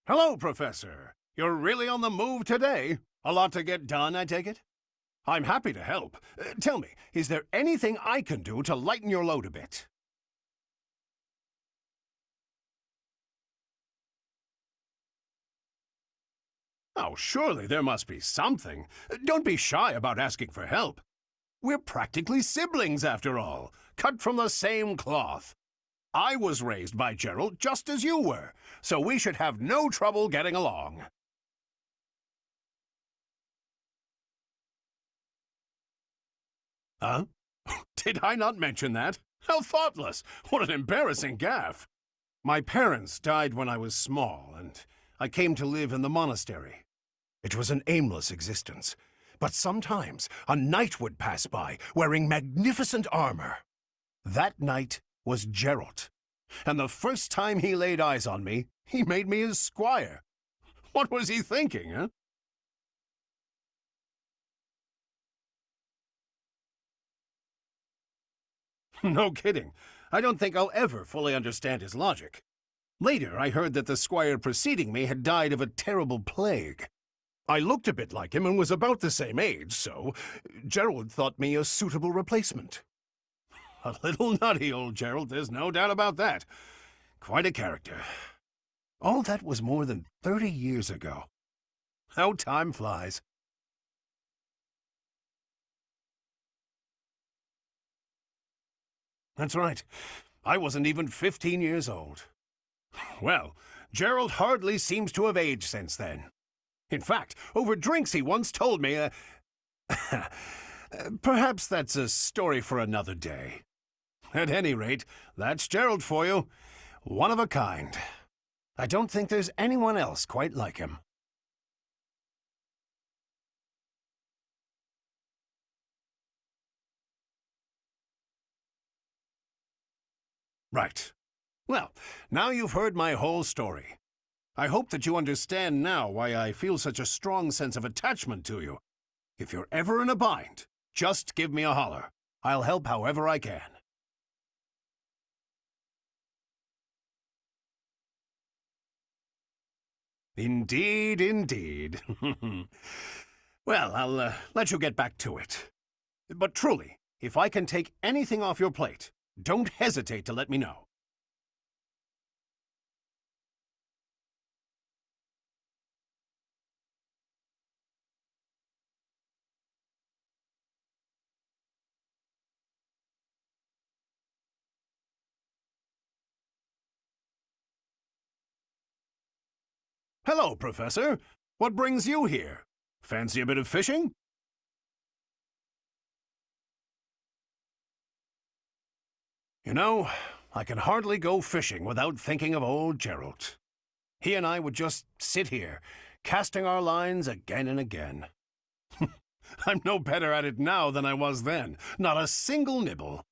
Hello, Professor. You're really on the move today. A lot to get done, I take it? I'm happy to help. Tell me, is there anything I can do to lighten your load a bit? Oh, surely there must be something. Don't be shy about asking for help. We're practically siblings, after all, cut from the same cloth. I was raised by Gerald just as you were, so we should have no trouble getting along. Huh? Did I not mention that? How thoughtless! What an embarrassing gaffe! My parents died when I was small, and I came to live in the monastery. It was an aimless existence, but sometimes a knight would pass by wearing magnificent armor. That knight was Gerald, and the first time he laid eyes on me, he made me his squire. What was he thinking, huh? No kidding. I don't think I'll ever fully understand his logic. Later, I heard that the squire preceding me had died of a terrible plague. I looked a bit like him and was about the same age, so Gerald thought me a suitable replacement. A little nutty, old Gerald, there's no doubt about that. Quite a character. All that was more than 30 years ago. How time flies. That's right. I wasn't even 15 years old. Well, Gerald hardly seems to have aged since then. In fact, over drinks he once told me, perhaps that's a story for another day. At any rate, that's Gerald for you. One of a kind. I don't think there's anyone else quite like him. Right. Well, now you've heard my whole story. I hope that you understand now why I feel such a strong sense of attachment to you. If you're ever in a bind, just give me a holler. I'll help however I can. Indeed, indeed. Well, I'll let you get back to it. But truly, if I can take anything off your plate, don't hesitate to let me know. Hello, Professor. What brings you here? Fancy a bit of fishing? You know, I can hardly go fishing without thinking of old Gerald. He and I would just sit here, casting our lines again and again. I'm no better at it now than I was then. Not a single nibble.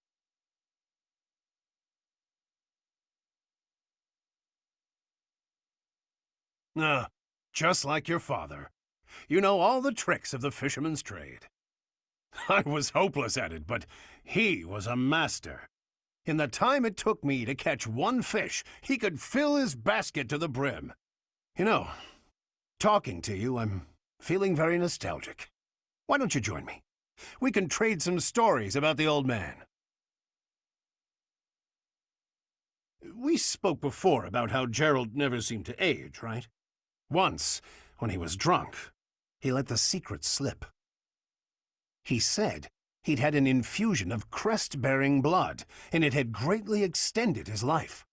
Ah, just like your father. You know all the tricks of the fisherman's trade. I was hopeless at it, but he was a master. In the time it took me to catch one fish, he could fill his basket to the brim. You know, talking to you, I'm feeling very nostalgic. Why don't you join me? We can trade some stories about the old man. We spoke before about how Gerald never seemed to age, right? Once, when he was drunk, he let the secret slip. He said he'd had an infusion of crest-bearing blood, and it had greatly extended his life.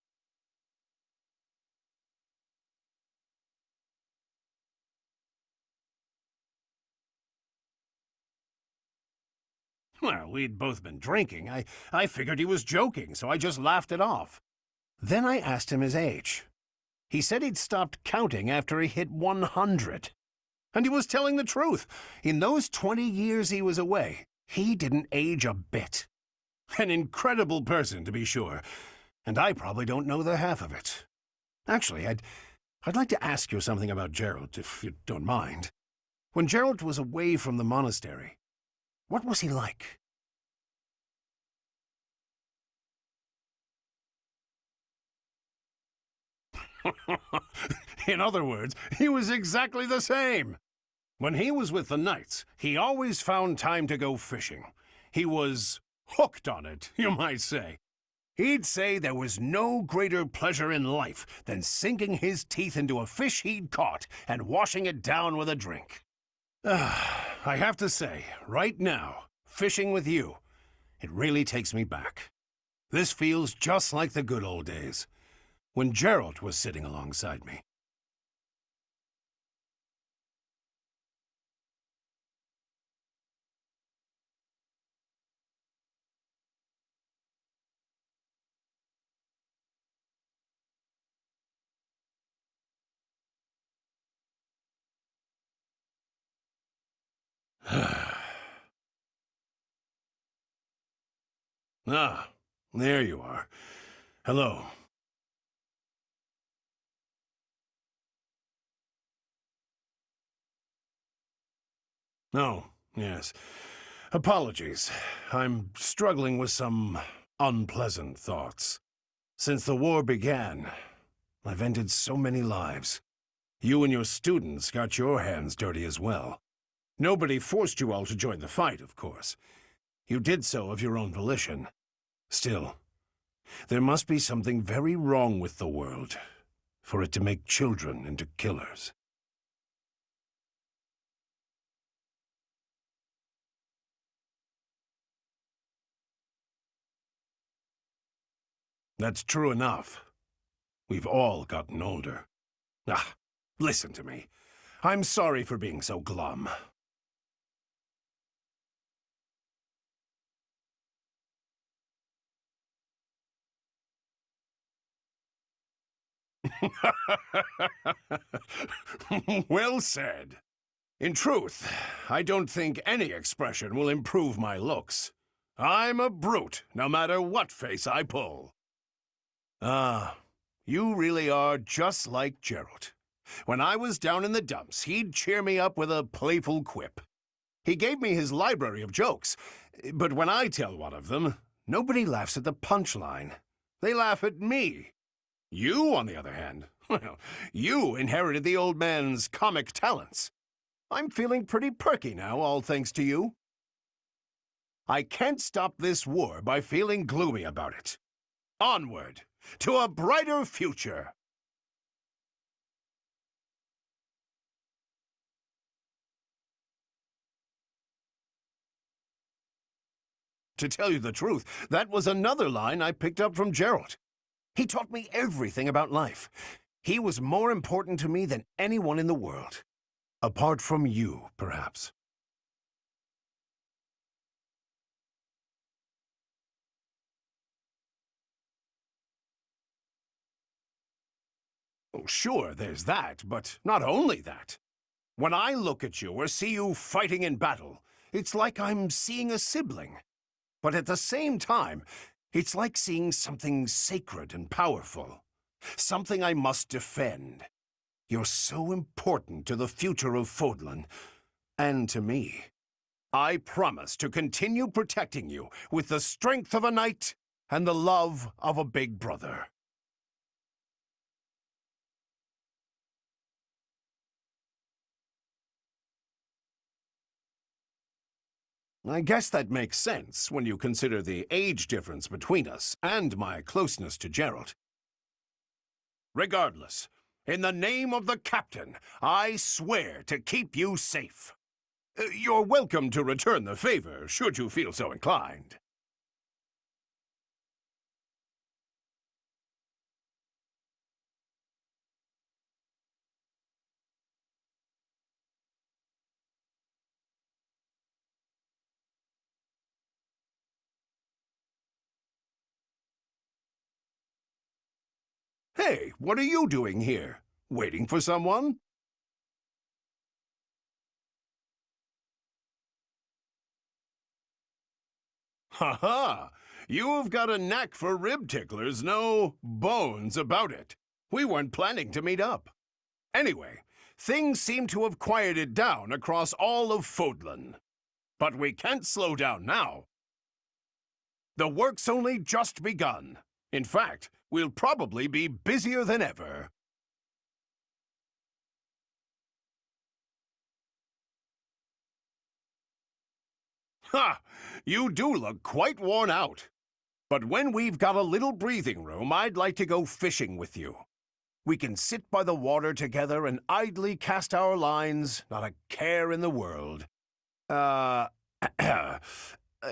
Well, we'd both been drinking. I figured he was joking, so I just laughed it off. Then I asked him his age. He said he'd stopped counting after he hit 100. And he was telling the truth. In those 20 years he was away, he didn't age a bit. An incredible person, to be sure. And I probably don't know the half of it. Actually, I'd like to ask you something about Gerald, if you don't mind. When Gerald was away from the monastery, what was he like? In other words, he was exactly the same. When he was with the knights, he always found time to go fishing. He was hooked on it, you might say. He'd say there was no greater pleasure in life than sinking his teeth into a fish he'd caught and washing it down with a drink. I have to say, right now, fishing with you, it really takes me back. This feels just like the good old days, when Gerald was sitting alongside me. Ah, there you are. Hello. Oh, yes. Apologies. I'm struggling with some unpleasant thoughts. Since the war began, I've ended so many lives. You and your students got your hands dirty as well. Nobody forced you all to join the fight, of course. You did so of your own volition. Still, there must be something very wrong with the world for it to make children into killers. That's true enough. We've all gotten older. Ah, listen to me. I'm sorry for being so glum. Well said. In truth, I don't think any expression will improve my looks. I'm a brute, no matter what face I pull. Ah, you really are just like Gerald. When I was down in the dumps, he'd cheer me up with a playful quip. He gave me his library of jokes, but when I tell one of them, nobody laughs at the punchline. They laugh at me. You, on the other hand, well, you inherited the old man's comic talents. I'm feeling pretty perky now, all thanks to you. I can't stop this war by feeling gloomy about it. Onward, to a brighter future. To tell you the truth, that was another line I picked up from Gerald. He taught me everything about life. He was more important to me than anyone in the world. Apart from you, perhaps. Oh, sure, there's that, but not only that. When I look at you or see you fighting in battle, it's like I'm seeing a sibling. But at the same time, it's like seeing something sacred and powerful. Something I must defend. You're so important to the future of Fodlan, and to me. I promise to continue protecting you with the strength of a knight and the love of a big brother. I guess that makes sense when you consider the age difference between us and my closeness to Gerald. Regardless, in the name of the captain, I swear to keep you safe. You're welcome to return the favor, should you feel so inclined. Hey, what are you doing here? Waiting for someone? Ha ha! You've got a knack for rib ticklers, no bones about it. We weren't planning to meet up. Anyway, things seem to have quieted down across all of Fodlan. But we can't slow down now. The work's only just begun. In fact, we'll probably be busier than ever. Ha! You do look quite worn out. But when we've got a little breathing room, I'd like to go fishing with you. We can sit by the water together and idly cast our lines, not a care in the world.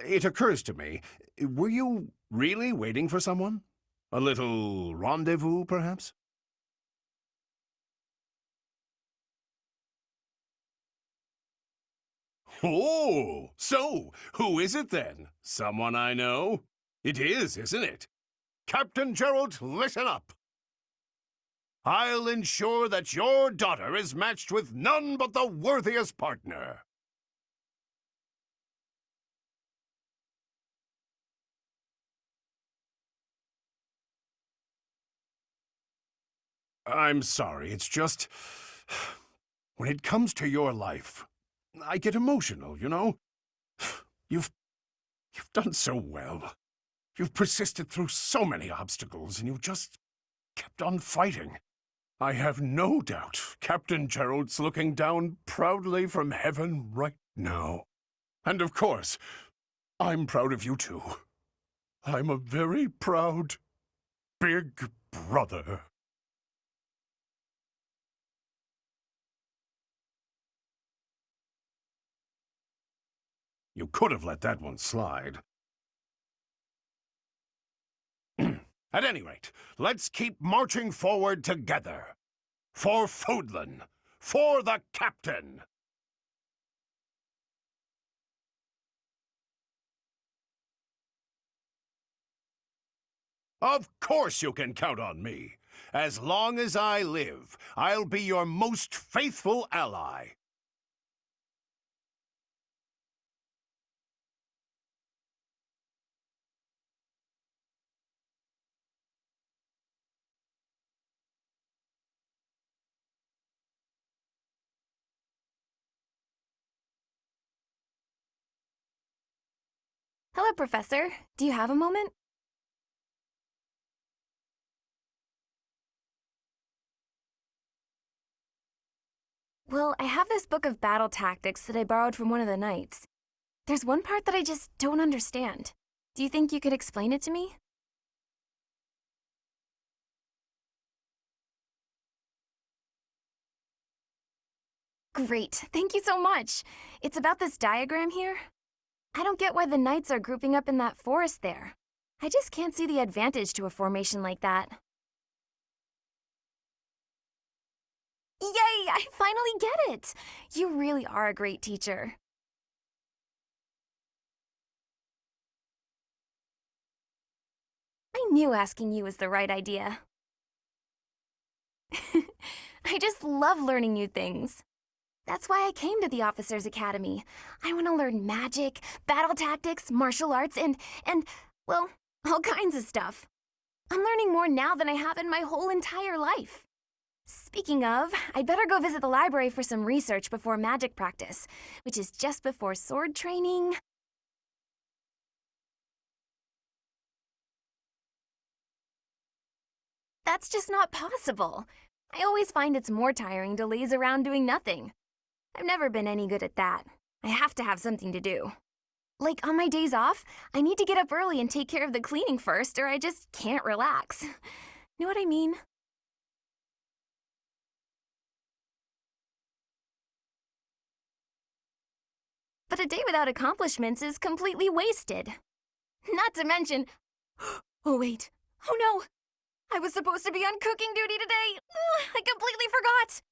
It occurs to me, were you really waiting for someone? A little rendezvous, perhaps? Oh, so who is it then? Someone I know? It is, isn't it? Captain Gerald, listen up. I'll ensure that your daughter is matched with none but the worthiest partner. I'm sorry, it's just... When it comes to your life, I get emotional, you know? You've done so well. You've persisted through so many obstacles, and you just kept on fighting. I have no doubt Captain Gerald's looking down proudly from heaven right now. And of course, I'm proud of you too. I'm a very proud, big brother. You could have let that one slide. At any rate, let's keep marching forward together. For Fodlan. For the Captain. Of course you can count on me. As long as I live, I'll be your most faithful ally. Hello, Professor. Do you have a moment? Well, I have this book of battle tactics that I borrowed from one of the knights. There's one part that I just don't understand. Do you think you could explain it to me? Great, thank you so much. It's about this diagram here. I don't get why the knights are grouping up in that forest there. I just can't see the advantage to a formation like that. Yay, I finally get it! You really are a great teacher. I knew asking you was the right idea. I just love learning new things. That's why I came to the Officers Academy. I want to learn magic, battle tactics, martial arts, and, well, all kinds of stuff. I'm learning more now than I have in my whole entire life. Speaking of, I'd better go visit the library for some research before magic practice, which is just before sword training. That's just not possible. I always find it's more tiring to laze around doing nothing. I've never been any good at that. I have to have something to do. Like, on my days off, I need to get up early and take care of the cleaning first, or I just can't relax. Know what I mean? But a day without accomplishments is completely wasted. Not to mention... Oh, wait. Oh, no! I was supposed to be on cooking duty today! Ugh, I completely forgot!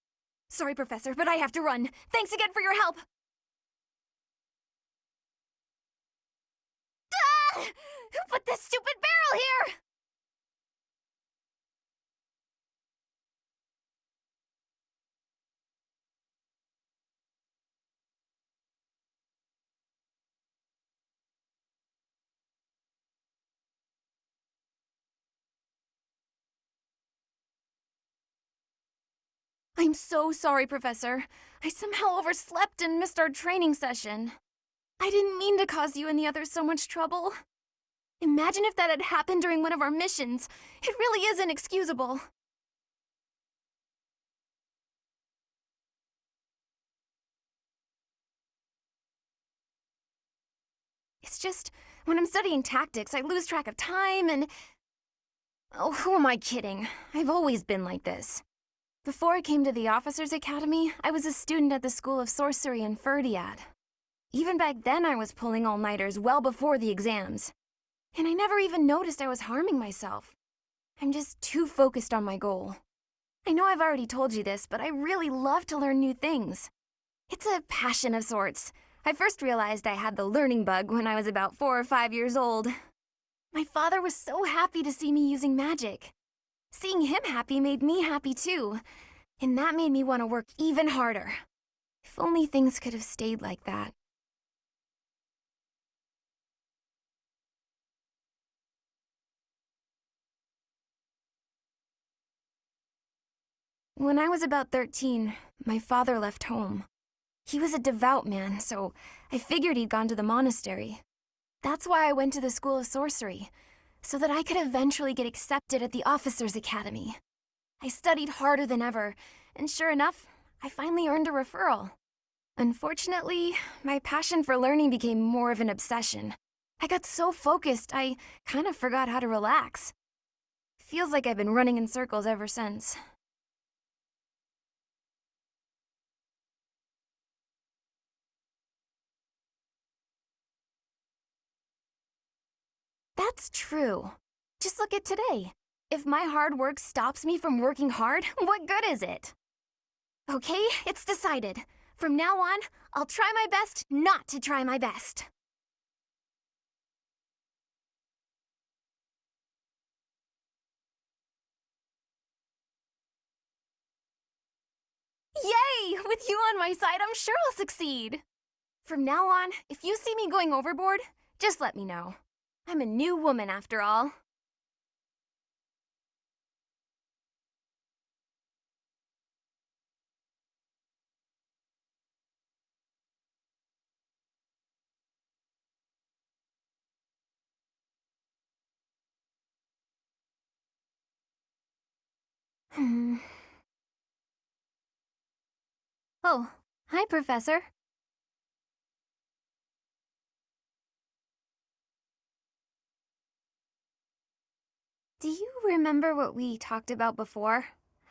Sorry, Professor, but I have to run. Thanks again for your help! Ah! Who put this stupid barrel here? I'm so sorry, Professor. I somehow overslept and missed our training session. I didn't mean to cause you and the others so much trouble. Imagine if that had happened during one of our missions. It really is inexcusable. just, when I'm studying tactics, I lose track of time and... Oh, who am I kidding? I've always been like this. Before I came to the Officers' Academy, I was a student at the School of Sorcery in Ferdiad. Even back then, I was pulling all-nighters well before the exams. And I never even noticed I was harming myself. I'm just too focused on my goal. I know I've already told you this, but I really love to learn new things. It's a passion of sorts. I first realized I had the learning bug when I was about 4 or 5 years old. My father was so happy to see me using magic. Seeing him happy made me happy too, and that made me want to work even harder. If only things could have stayed like that. When I was about 13, my father left home. He was a devout man, so I figured he'd gone to the monastery. That's why I went to the School of Sorcery, so that I could eventually get accepted at the Officers' Academy. I studied harder than ever, and sure enough, I finally earned a referral. Unfortunately, my passion for learning became more of an obsession. I got so focused, I kind of forgot how to relax. Feels like I've been running in circles ever since. That's true. Just look at today. If my hard work stops me from working hard, what good is it? Okay, it's decided. From now on, I'll try my best not to try my best. Yay! With you on my side, I'm sure I'll succeed. From now on, if you see me going overboard, just let me know. I'm a new woman after all. Oh, hi, Professor. Do you remember what we talked about before?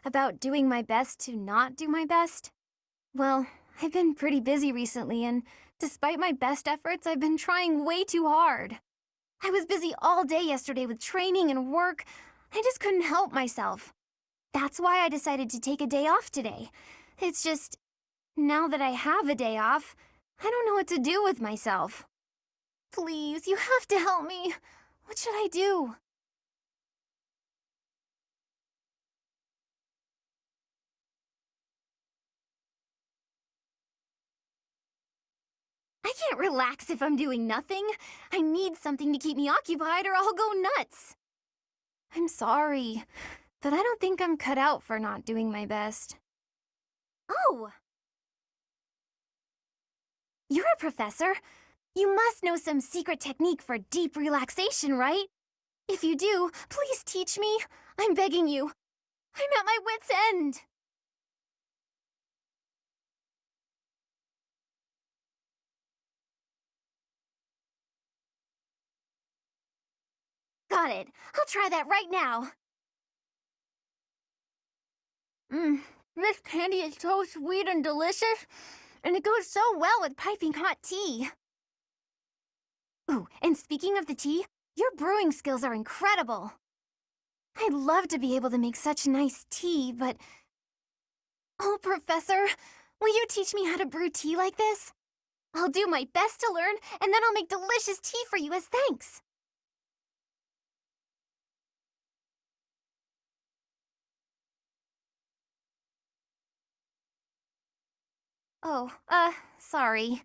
About doing my best to not do my best? Well, I've been pretty busy recently, and despite my best efforts, I've been trying way too hard. I was busy all day yesterday with training and work. I just couldn't help myself. That's why I decided to take a day off today. It's just, now that I have a day off, I don't know what to do with myself. Please, you have to help me. What should I do? I can't relax if I'm doing nothing. I need something to keep me occupied or I'll go nuts. I'm sorry, but I don't think I'm cut out for not doing my best. Oh! You're a professor. You must know some secret technique for deep relaxation, right? If you do, please teach me. I'm begging you. I'm at my wit's end. Got it. I'll try that right now. This candy is so sweet and delicious, and it goes so well with piping hot tea. Ooh, and speaking of the tea, your brewing skills are incredible. I'd love to be able to make such nice tea, but... Oh, Professor, will you teach me how to brew tea like this? I'll do my best to learn, and then I'll make delicious tea for you as thanks. Oh, sorry.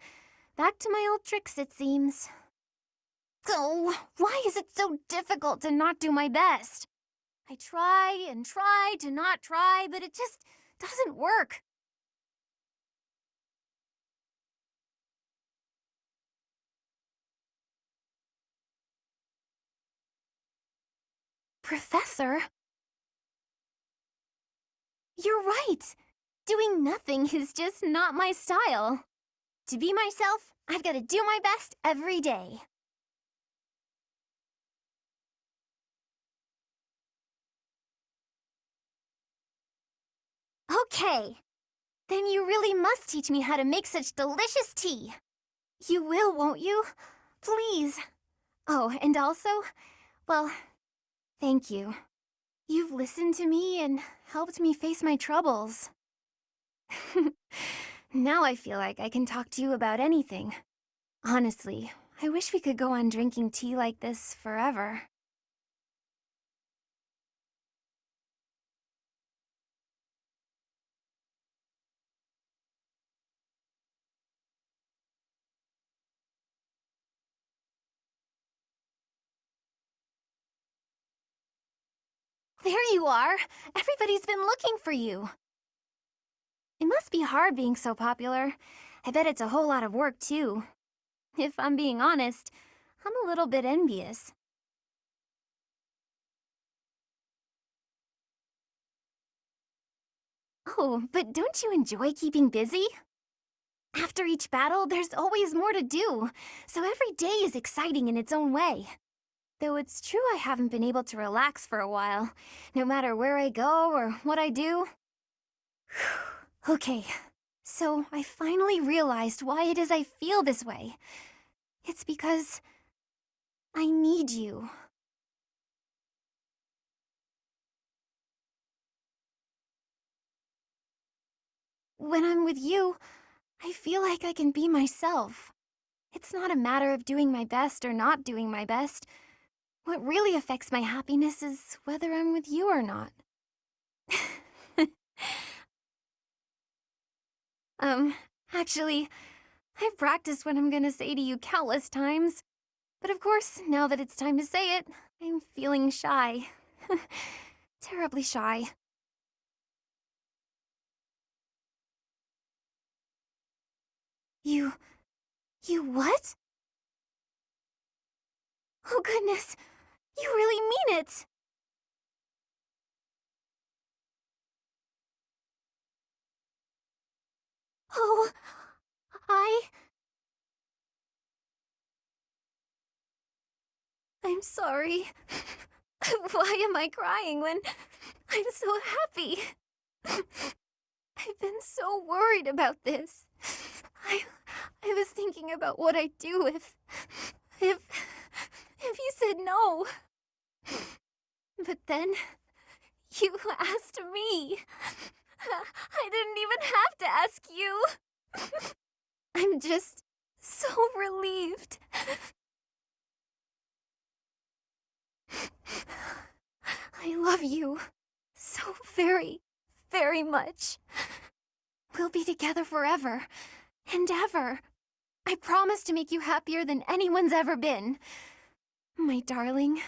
Back to my old tricks, it seems. So, why is it so difficult to not do my best? I try and try to not try, but it just doesn't work. Professor? You're right. Doing nothing is just not my style. To be myself, I've got to do my best every day. Okay. Then you really must teach me how to make such delicious tea. You will, won't you? Please. Oh, and also, well, thank you. You've listened to me and helped me face my troubles. Now I feel like I can talk to you about anything. Honestly, I wish we could go on drinking tea like this forever. There you are! Everybody's been looking for you. It must be hard being so popular. I bet it's a whole lot of work, too. If I'm being honest, I'm a little bit envious. Oh, but don't you enjoy keeping busy? After each battle, there's always more to do, so every day is exciting in its own way. Though it's true I haven't been able to relax for a while, no matter where I go or what I do. Okay, so I finally realized why it is I feel this way. It's because I need you. When I'm with you, I feel like I can be myself. It's not a matter of doing my best or not doing my best. What really affects my happiness is whether I'm with you or not. Actually, I've practiced what I'm gonna say to you countless times. But of course, now that it's time to say it, I'm feeling shy. Terribly shy. You what? Oh goodness, you really mean it! Oh, I'm sorry. Why am I crying when I'm so happy? I've been so worried about this. I was thinking about what I'd do if you said no. But then you asked me. I didn't even have to ask you. I'm just so relieved. I love you so very, very much. We'll be together forever and ever. I promise to make you happier than anyone's ever been. My darling.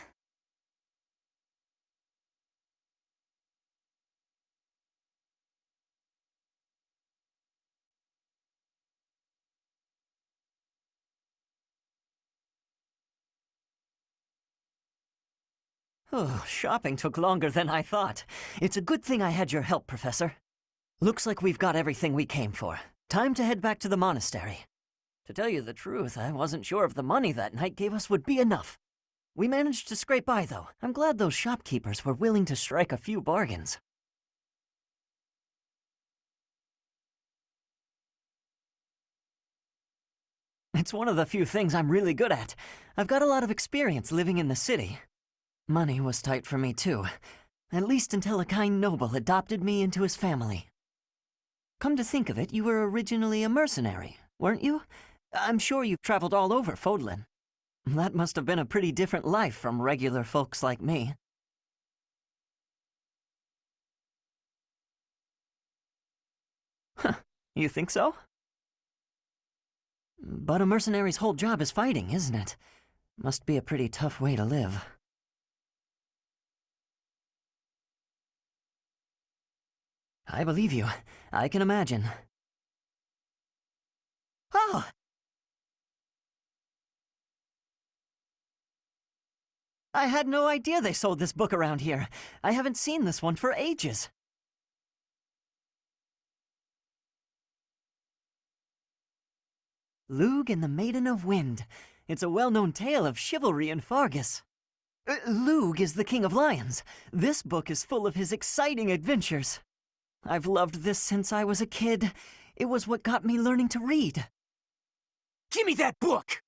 Oh, shopping took longer than I thought. It's a good thing I had your help, Professor. Looks like we've got everything we came for. Time to head back to the monastery. To tell you the truth, I wasn't sure if the money that night gave us would be enough. We managed to scrape by, though. I'm glad those shopkeepers were willing to strike a few bargains. It's one of the few things I'm really good at. I've got a lot of experience living in the city. Money was tight for me, too. At least until a kind noble adopted me into his family. Come to think of it, you were originally a mercenary, weren't you? I'm sure you've traveled all over Fodlan. That must have been a pretty different life from regular folks like me. Huh, you think so? But a mercenary's whole job is fighting, isn't it? Must be a pretty tough way to live. I believe you. I can imagine. Oh! I had no idea they sold this book around here. I haven't seen this one for ages. Lugh and the Maiden of Wind. It's a well-known tale of chivalry in Fargus. Lugh is the King of Lions. This book is full of his exciting adventures. I've loved this since I was a kid. It was what got me learning to read. Give me that book!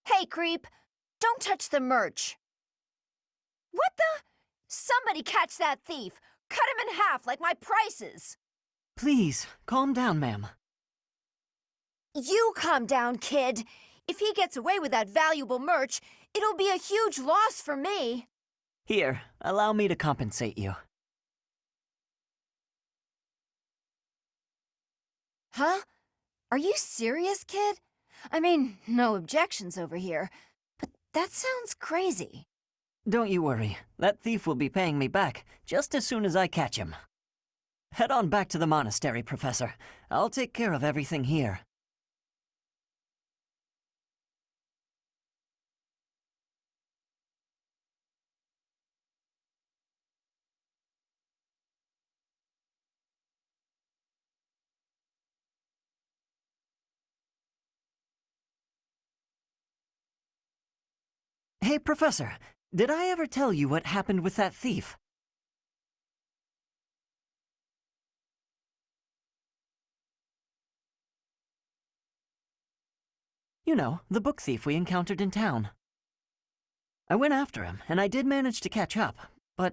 Hey, creep! Don't touch the merch! What the? Somebody catch that thief! Cut him in half like my prices! Please, calm down, ma'am. You calm down, kid. If he gets away with that valuable merch, it'll be a huge loss for me. Here, allow me to compensate you. Huh? Are you serious, kid? I mean, no objections over here, but that sounds crazy. Don't you worry. That thief will be paying me back just as soon as I catch him. Head on back to the monastery, Professor. I'll take care of everything here. Hey, Professor, did I ever tell you what happened with that thief? You know, the book thief we encountered in town. I went after him, and I did manage to catch up, but...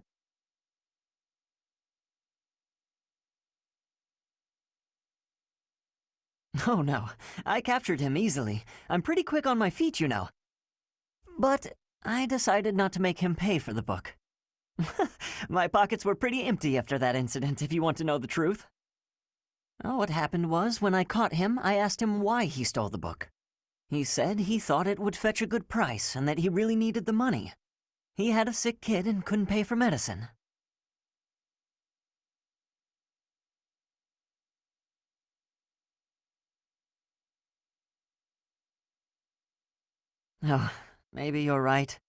Oh no, I captured him easily. I'm pretty quick on my feet, you know. But I decided not to make him pay for the book. My pockets were pretty empty after that incident, if you want to know the truth. Oh, what happened was, when I caught him, I asked him why he stole the book. He said he thought it would fetch a good price and that he really needed the money. He had a sick kid and couldn't pay for medicine. Oh, maybe you're right.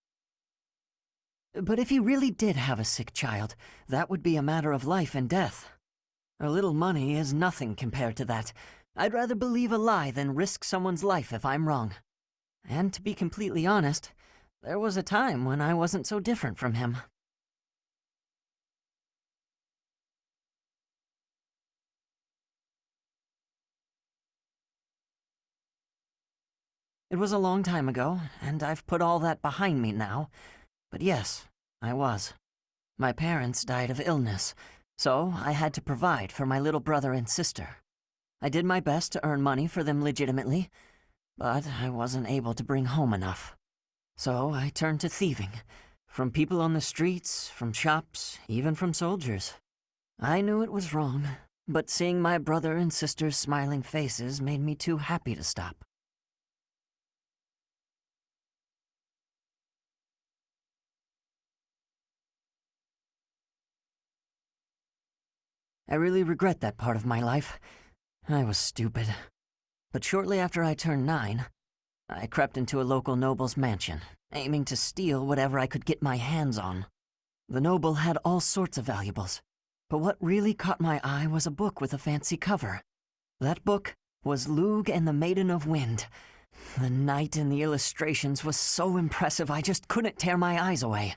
But if he really did have a sick child, that would be a matter of life and death. A little money is nothing compared to that. I'd rather believe a lie than risk someone's life if I'm wrong. And to be completely honest, there was a time when I wasn't so different from him. It was a long time ago, and I've put all that behind me now. But yes, I was. My parents died of illness, so I had to provide for my little brother and sister. I did my best to earn money for them legitimately, but I wasn't able to bring home enough. So I turned to thieving, from people on the streets, from shops, even from soldiers. I knew it was wrong, but seeing my brother and sister's smiling faces made me too happy to stop. I really regret that part of my life. I was stupid. But shortly after I turned 9, I crept into a local noble's mansion, aiming to steal whatever I could get my hands on. The noble had all sorts of valuables, but what really caught my eye was a book with a fancy cover. That book was Lugh and the Maiden of Wind. The knight in the illustrations was so impressive I just couldn't tear my eyes away.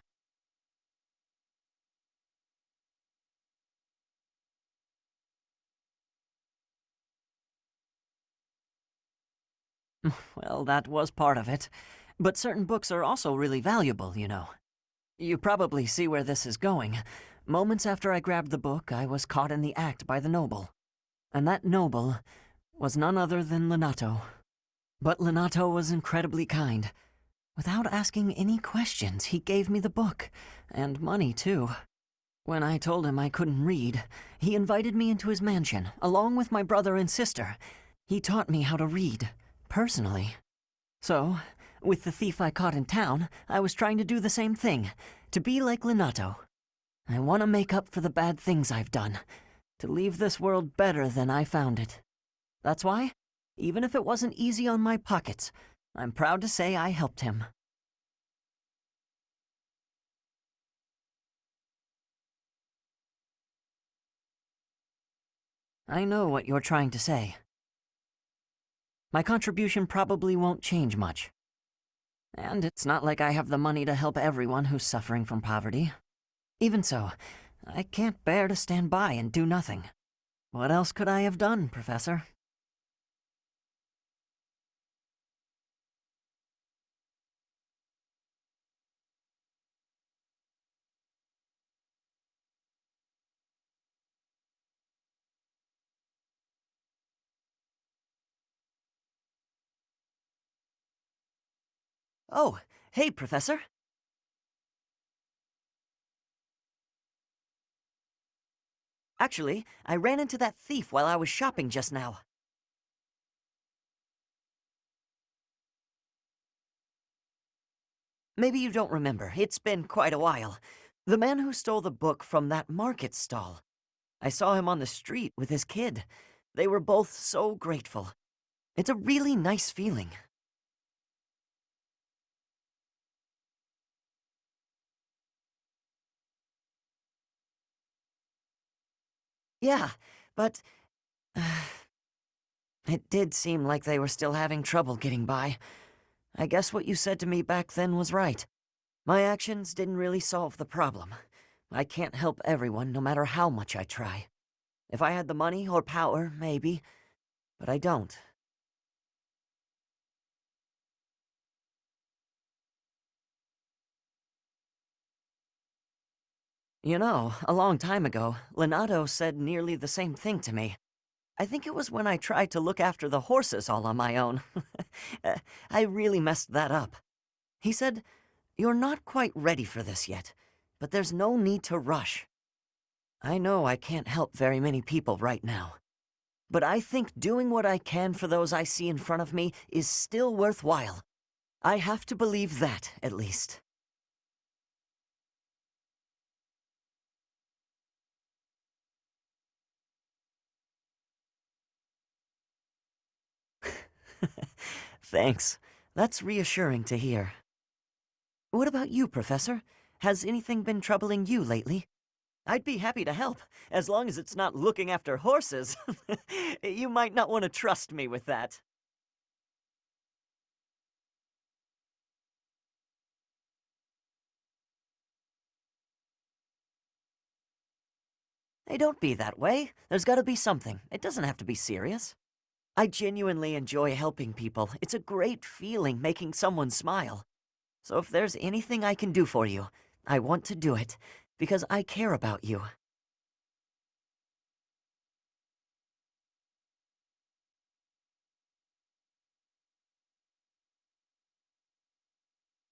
Well, that was part of it. But certain books are also really valuable, you know. You probably see where this is going. Moments after I grabbed the book, I was caught in the act by the noble. And that noble was none other than Lenato. But Lenato was incredibly kind. Without asking any questions, he gave me the book, and money too. When I told him I couldn't read, he invited me into his mansion, along with my brother and sister. He taught me how to read. Personally. So, with the thief I caught in town, I was trying to do the same thing, to be like Lenato. I want to make up for the bad things I've done, to leave this world better than I found it. That's why, even if it wasn't easy on my pockets, I'm proud to say I helped him. I know what you're trying to say. My contribution probably won't change much. And it's not like I have the money to help everyone who's suffering from poverty. Even so, I can't bear to stand by and do nothing. What else could I have done, Professor? Oh, hey, Professor. Actually, I ran into that thief while I was shopping just now. Maybe you don't remember. It's been quite a while. The man who stole the book from that market stall. I saw him on the street with his kid. They were both so grateful. It's a really nice feeling. Yeah, but it did seem like they were still having trouble getting by. I guess what you said to me back then was right. My actions didn't really solve the problem. I can't help everyone, no matter how much I try. If I had the money or power, maybe, but I don't. You know, a long time ago, Leonardo said nearly the same thing to me. I think it was when I tried to look after the horses all on my own. I really messed that up. He said, "You're not quite ready for this yet, but there's no need to rush." I know I can't help very many people right now, but I think doing what I can for those I see in front of me is still worthwhile. I have to believe that, at least. Thanks. That's reassuring to hear. What about you, Professor? Has anything been troubling you lately? I'd be happy to help, as long as it's not looking after horses. You might not want to trust me with that. Hey, don't be that way. There's gotta be something. It doesn't have to be serious. I genuinely enjoy helping people. It's a great feeling making someone smile. So if there's anything I can do for you, I want to do it, because I care about you.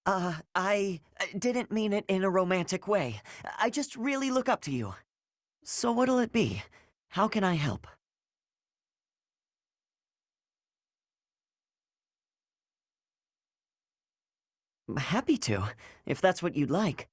I didn't mean it in a romantic way. I just really look up to you. So what'll it be? How can I help? Happy to, if that's what you'd like.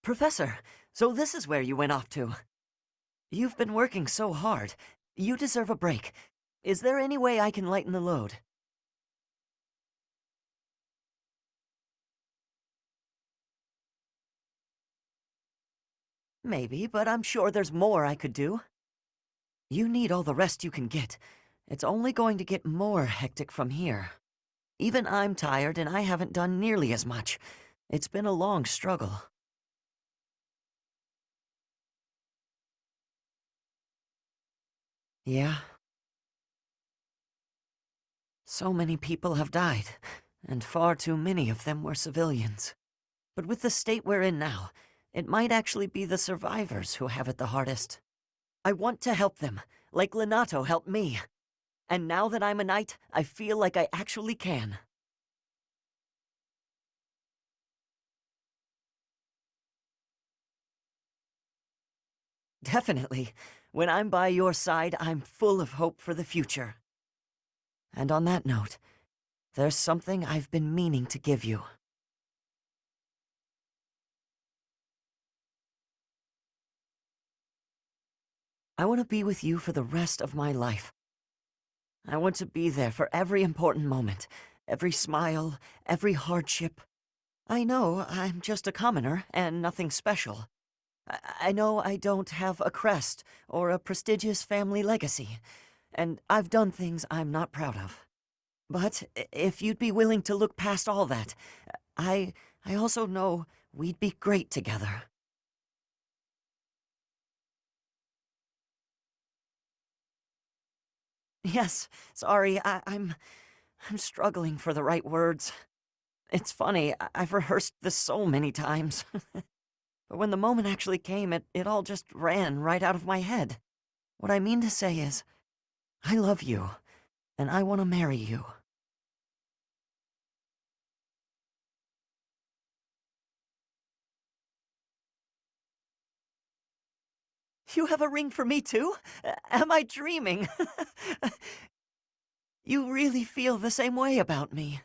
Professor, so this is where you went off to. You've been working so hard. You deserve a break. Is there any way I can lighten the load? Maybe, but I'm sure there's more I could do. You need all the rest you can get. It's only going to get more hectic from here. Even I'm tired and I haven't done nearly as much. It's been a long struggle. Yeah. So many people have died, and far too many of them were civilians. But with the state we're in now, it might actually be the survivors who have it the hardest. I want to help them, like Lenato helped me. And now that I'm a knight, I feel like I actually can. Definitely. When I'm by your side, I'm full of hope for the future. And on that note, there's something I've been meaning to give you. I want to be with you for the rest of my life. I want to be there for every important moment, every smile, every hardship. I know I'm just a commoner and nothing special. I know I don't have a crest or a prestigious family legacy, and I've done things I'm not proud of. But if you'd be willing to look past all that, I also know we'd be great together. Yes, sorry, I'm struggling for the right words. It's funny, I've rehearsed this so many times. But when the moment actually came, it all just ran right out of my head. What I mean to say is, I love you, and I want to marry you. You have a ring for me too? Am I dreaming? You really feel the same way about me.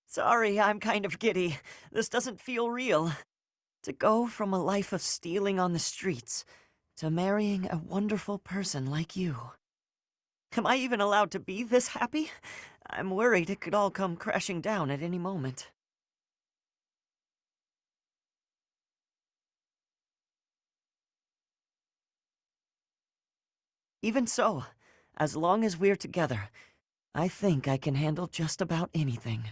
Sorry, I'm kind of giddy. This doesn't feel real. To go from a life of stealing on the streets to marrying a wonderful person like you. Am I even allowed to be this happy? I'm worried it could all come crashing down at any moment. Even so, as long as we're together, I think I can handle just about anything.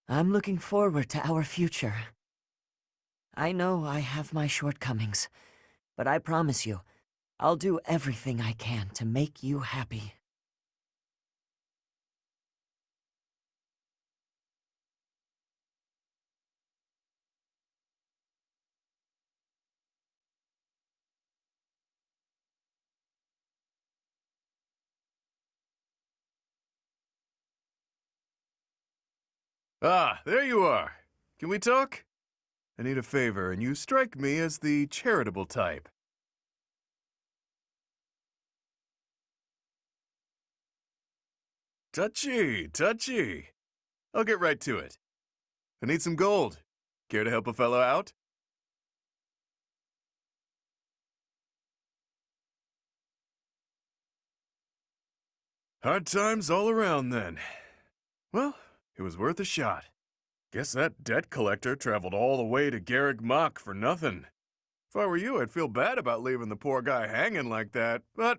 I'm looking forward to our future. I know I have my shortcomings, but I promise you, I'll do everything I can to make you happy. Ah, there you are. Can we talk? I need a favor, and you strike me as the charitable type. Touchy, touchy. I'll get right to it. I need some gold. Care to help a fellow out? Hard times all around, then. Well, it was worth a shot. Guess that debt collector traveled all the way to Garreg Mach for nothing. If I were you, I'd feel bad about leaving the poor guy hanging like that, but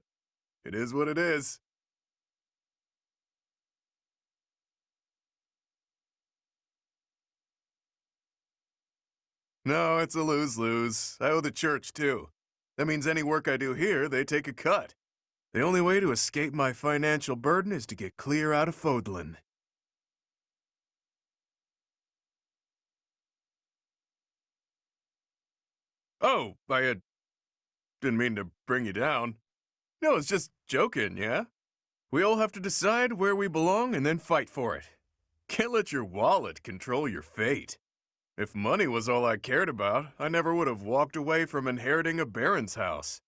it is what it is. No, it's a lose-lose. I owe the church, too. That means any work I do here, they take a cut. The only way to escape my financial burden is to get clear out of Fodlan. Oh, didn't mean to bring you down. No, it's just joking, yeah? We all have to decide where we belong and then fight for it. Can't let your wallet control your fate. If money was all I cared about, I never would have walked away from inheriting a baron's house.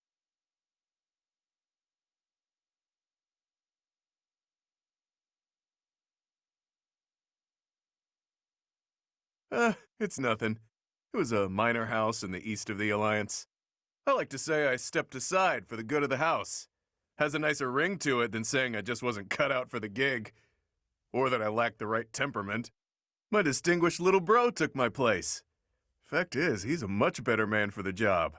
It's nothing. It was a minor house in the east of the Alliance. I like to say I stepped aside for the good of the house. Has a nicer ring to it than saying I just wasn't cut out for the gig. Or that I lacked the right temperament. My distinguished little bro took my place. Fact is, he's a much better man for the job.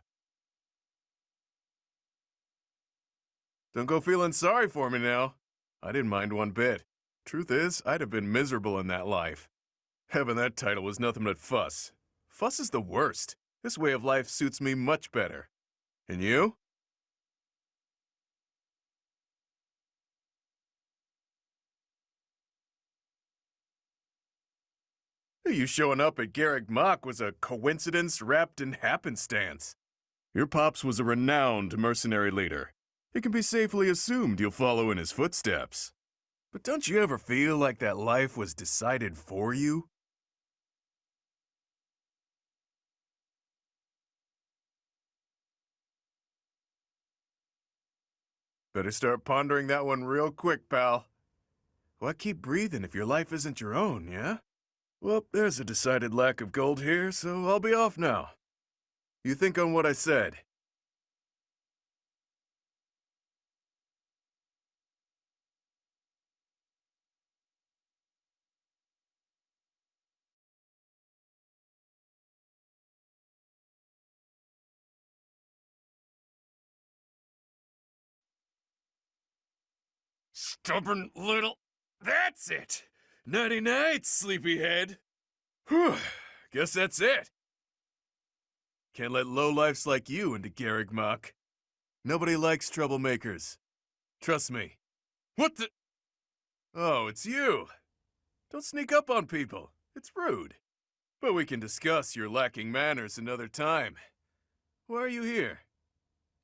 Don't go feeling sorry for me now. I didn't mind one bit. Truth is, I'd have been miserable in that life. Having that title was nothing but fuss. Fuss is the worst. This way of life suits me much better. And you? You showing up at Garreg Mach was a coincidence wrapped in happenstance. Your pops was a renowned mercenary leader. It can be safely assumed you'll follow in his footsteps. But don't you ever feel like that life was decided for you? Better start pondering that one real quick, pal. Why keep breathing if your life isn't your own, yeah? Well, there's a decided lack of gold here, so I'll be off now. You think on what I said. stubborn little... That's it! Nighty-night, sleepyhead. Whew, guess that's it. Can't let lowlifes like you into Garrigmock. Nobody likes troublemakers. Trust me. What the... Oh, it's you. Don't sneak up on people. It's rude. But we can discuss your lacking manners another time. Why are you here?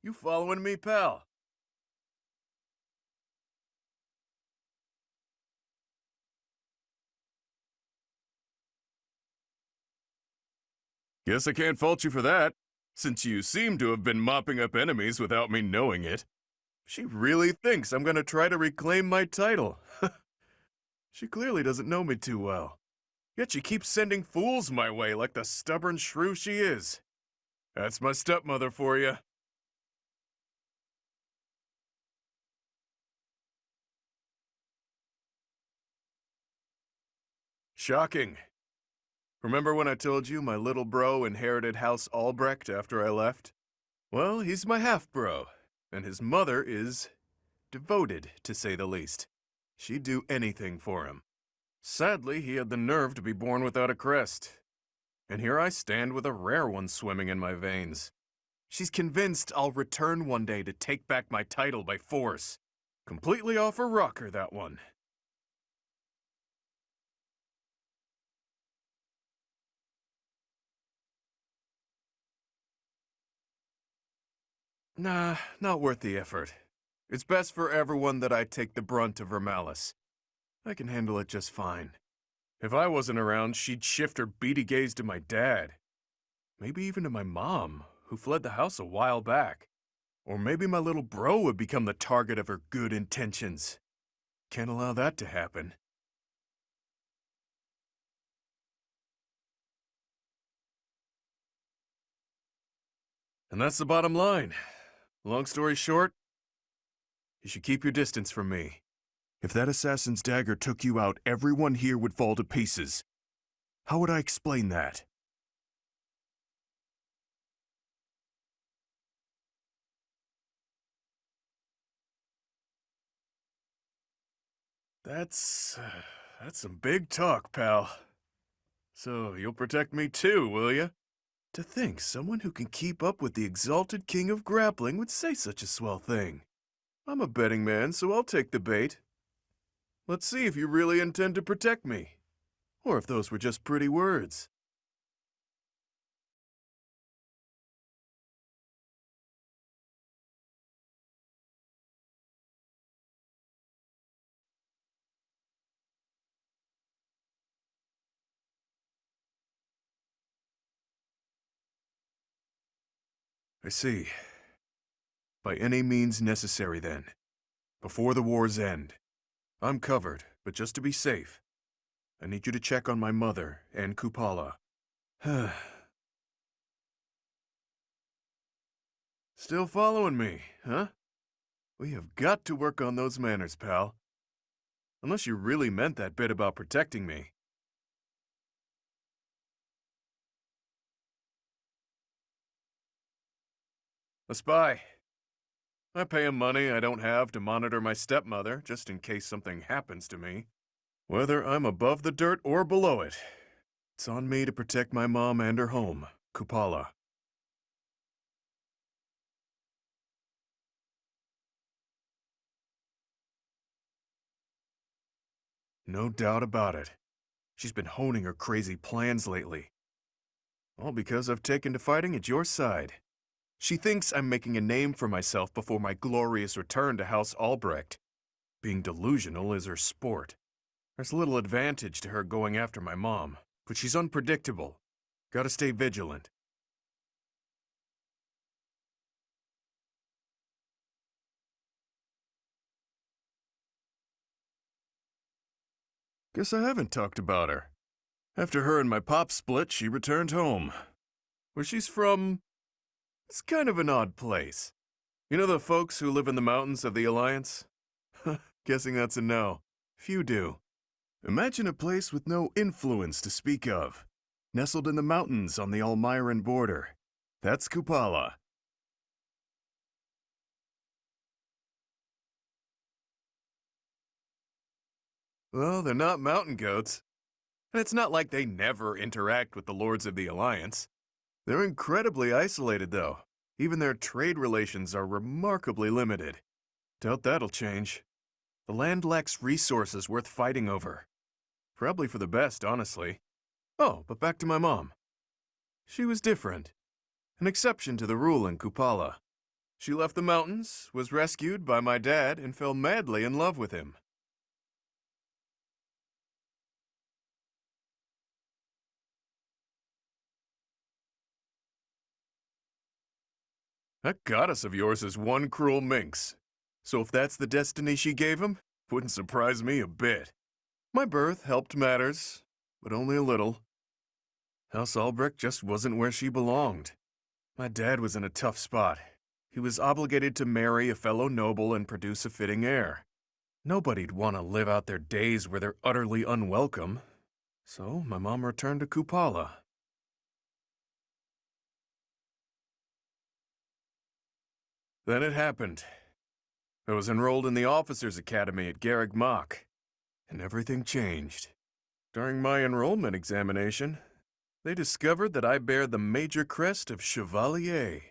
You following me, pal? Guess I can't fault you for that, since you seem to have been mopping up enemies without me knowing it. She really thinks I'm gonna try to reclaim my title. She clearly doesn't know me too well. Yet she keeps sending fools my way like the stubborn shrew she is. That's my stepmother for you. Shocking. Remember when I told you my little bro inherited House Albrecht after I left? Well, he's my half-bro, and his mother is devoted, to say the least. She'd do anything for him. Sadly, he had the nerve to be born without a crest. And here I stand with a rare one swimming in my veins. She's convinced I'll return one day to take back my title by force. Completely off her rocker, that one. Nah, not worth the effort. It's best for everyone that I take the brunt of her malice. I can handle it just fine. If I wasn't around, she'd shift her beady gaze to my dad. Maybe even to my mom, who fled the house a while back. Or maybe my little bro would become the target of her good intentions. Can't allow that to happen. And that's the bottom line. Long story short, you should keep your distance from me. If that assassin's dagger took you out, everyone here would fall to pieces. How would I explain that? That's some big talk, pal. So you'll protect me too, will you? To think someone who can keep up with the exalted king of grappling would say such a swell thing. I'm a betting man, so I'll take the bait. Let's see if you really intend to protect me. Or if those were just pretty words. I see. By any means necessary, then. Before the war's end. I'm covered, but just to be safe, I need you to check on my mother and Kupala. Still following me, huh? We have got to work on those manners, pal. Unless you really meant that bit about protecting me. A spy. I pay him money I don't have to monitor my stepmother, just in case something happens to me. Whether I'm above the dirt or below it, it's on me to protect my mom and her home, Kupala. No doubt about it. She's been honing her crazy plans lately. All because I've taken to fighting at your side. She thinks I'm making a name for myself before my glorious return to House Albrecht. Being delusional is her sport. There's little advantage to her going after my mom, but she's unpredictable. Gotta stay vigilant. Guess I haven't talked about her. After her and my pop split, she returned home. Where she's from, it's kind of an odd place. You know the folks who live in the mountains of the Alliance? Guessing that's a no. Few do. Imagine a place with no influence to speak of. Nestled in the mountains on the Almiran border. That's Kupala. Well, they're not mountain goats. And it's not like they never interact with the Lords of the Alliance. They're incredibly isolated, though. Even their trade relations are remarkably limited. Doubt that'll change. The land lacks resources worth fighting over. Probably for the best, honestly. Oh, but back to my mom. She was different. An exception to the rule in Kupala. She left the mountains, was rescued by my dad, and fell madly in love with him. That goddess of yours is one cruel minx. So if that's the destiny she gave him, wouldn't surprise me a bit. My birth helped matters, but only a little. House Albrecht just wasn't where she belonged. My dad was in a tough spot. He was obligated to marry a fellow noble and produce a fitting heir. Nobody'd want to live out their days where they're utterly unwelcome. So my mom returned to Kupala. Then it happened. I was enrolled in the Officers' Academy at Garreg Mach, and everything changed. During my enrollment examination, they discovered that I bear the major crest of Chevalier.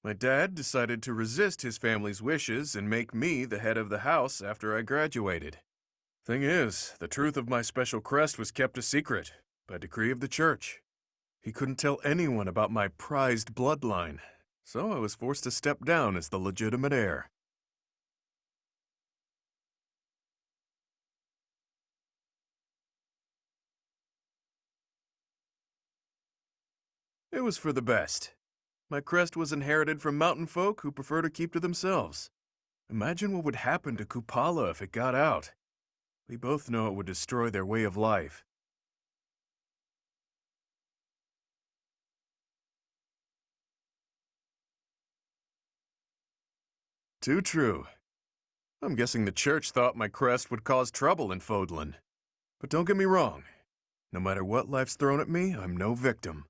My dad decided to resist his family's wishes and make me the head of the house after I graduated. Thing is, the truth of my special crest was kept a secret by decree of the church. He couldn't tell anyone about my prized bloodline, so I was forced to step down as the legitimate heir. It was for the best. My crest was inherited from mountain folk who prefer to keep to themselves. Imagine what would happen to Kupala if it got out. We both know it would destroy their way of life. Too true. I'm guessing the church thought my crest would cause trouble in Fodlan. But don't get me wrong. No matter what life's thrown at me, I'm no victim.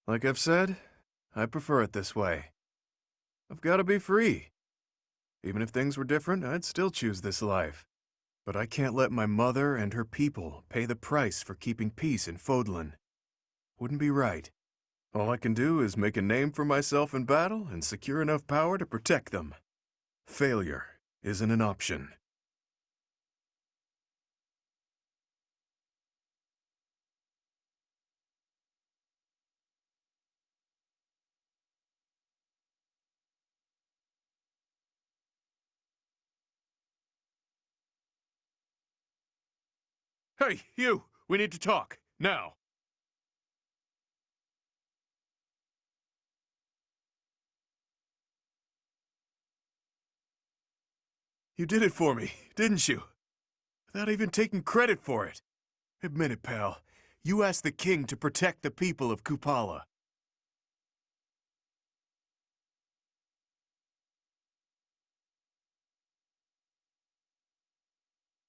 Like I've said, I prefer it this way. I've got to be free. Even if things were different, I'd still choose this life. But I can't let my mother and her people pay the price for keeping peace in Fodlan. Wouldn't be right. All I can do is make a name for myself in battle and secure enough power to protect them. Failure isn't an option. Hey, you! We need to talk, now! You did it for me, didn't you? Without even taking credit for it. Admit it, pal. You asked the king to protect the people of Kupala.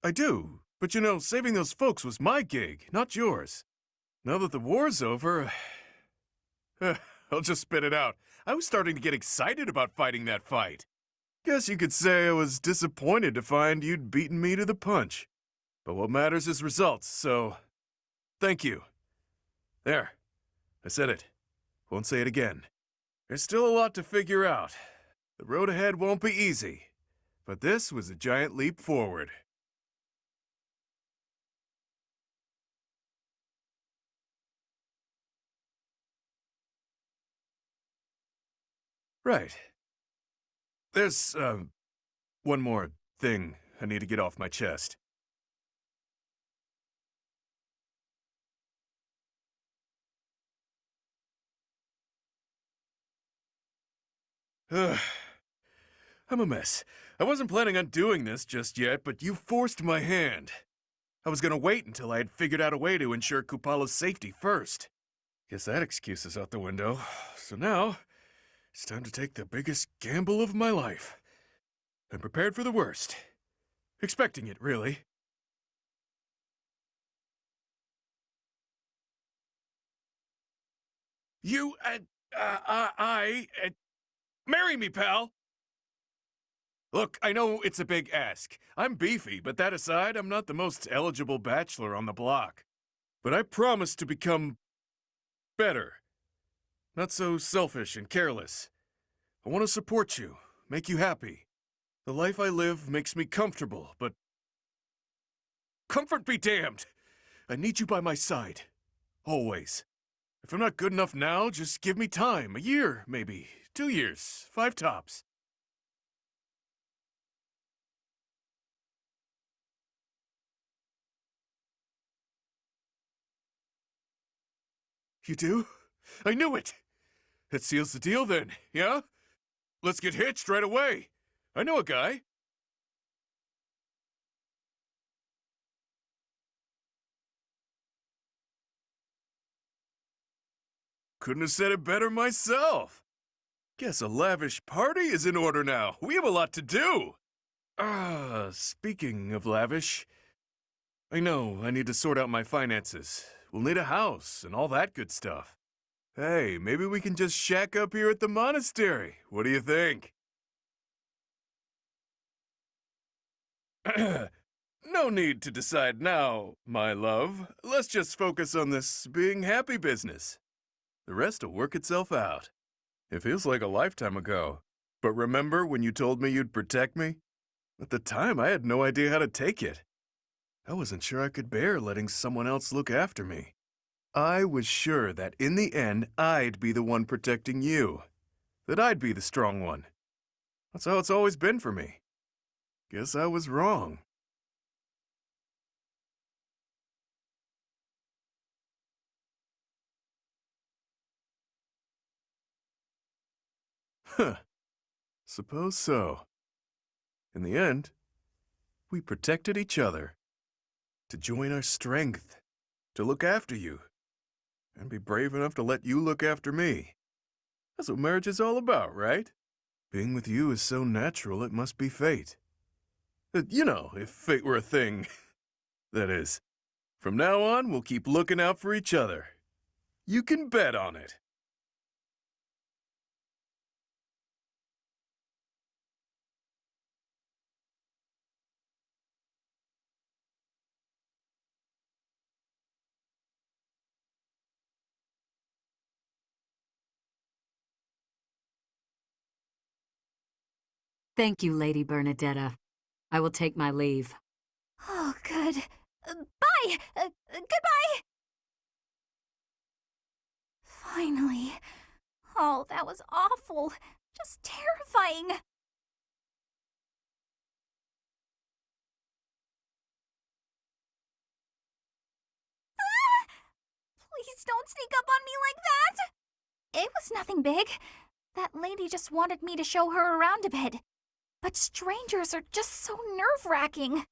I do, but you know, saving those folks was my gig, not yours. Now that the war's over, I'll just spit it out. I was starting to get excited about fighting that fight. Guess you could say I was disappointed to find you'd beaten me to the punch. But what matters is results, so thank you. There, I said it. Won't say it again. There's still a lot to figure out. The road ahead won't be easy, but this was a giant leap forward. Right. There's, one more thing I need to get off my chest. I'm a mess. I wasn't planning on doing this just yet, but you forced my hand. I was gonna wait until I had figured out a way to ensure Kupala's safety first. Guess that excuse is out the window. So now, it's time to take the biggest gamble of my life. I'm prepared for the worst. Expecting it, really. You, marry me, pal! Look, I know it's a big ask. I'm beefy, but that aside, I'm not the most eligible bachelor on the block. But I promise to become better. Not so selfish and careless. I want to support you, make you happy. The life I live makes me comfortable, but comfort be damned! I need you by my side. Always. If I'm not good enough now, just give me time. A year, maybe. 2 years. 5 tops. You do? I knew it! That seals the deal then, yeah? Let's get hitched right away. I know a guy. Couldn't have said it better myself. Guess a lavish party is in order now. We have a lot to do. Speaking of lavish, I know I need to sort out my finances. We'll need a house and all that good stuff. Hey, maybe we can just shack up here at the monastery. What do you think? No need to decide now, my love. Let's just focus on this being happy business. The rest will work itself out. It feels like a lifetime ago. But remember when you told me you'd protect me? At the time, I had no idea how to take it. I wasn't sure I could bear letting someone else look after me. I was sure that in the end, I'd be the one protecting you. That I'd be the strong one. That's how it's always been for me. Guess I was wrong. Huh. Suppose so. In the end, we protected each other. To join our strength. To look after you. And be brave enough to let you look after me. That's what marriage is all about, right? Being with you is so natural it must be fate. You know, if fate were a thing. That is. From now on, we'll keep looking out for each other. You can bet on it. Thank you, Lady Bernadetta. I will take my leave. Oh, good. Bye! Goodbye! Finally. Oh, that was awful. Just terrifying. Ah! Please don't sneak up on me like that! It was nothing big. That lady just wanted me to show her around a bit. But strangers are just so nerve-wracking.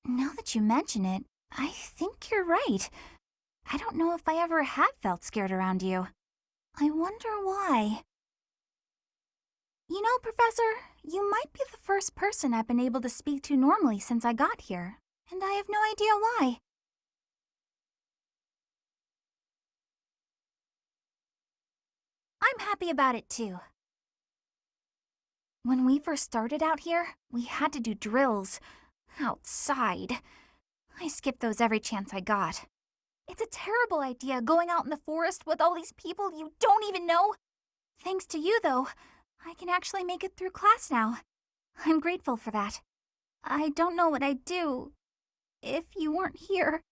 Now that you mention it, I think you're right. I don't know if I ever have felt scared around you. I wonder why. You know, Professor, you might be the first person I've been able to speak to normally since I got here, and I have no idea why. I'm happy about it, too. When we first started out here, we had to do drills. Outside. I skipped those every chance I got. It's a terrible idea going out in the forest with all these people you don't even know. Thanks to you, though, I can actually make it through class now. I'm grateful for that. I don't know what I'd do if you weren't here.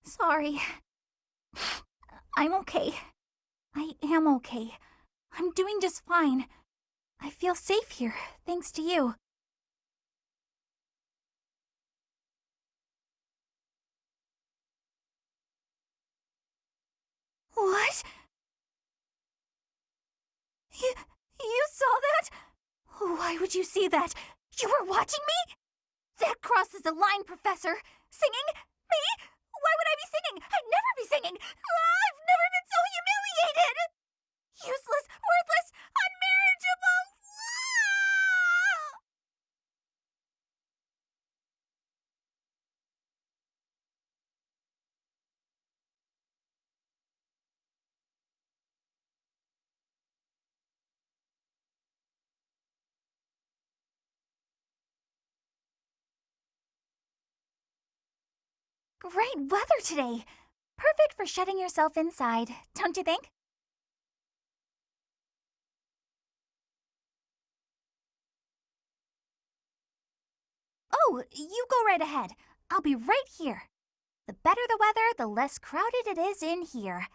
Sorry. I'm okay. I am okay. I'm doing just fine. I feel safe here, thanks to you. What? You saw that? Why would you see that? You were watching me? That crosses a line, Professor. Singing? Me? Why would I be singing? I'd never be singing. I've never been so humiliated. Useless, worthless, unmarriageable. great weather today. Perfect for shutting yourself inside, don't you think? Oh, you go right ahead. I'll be right here. The better the weather, the less crowded it is in here.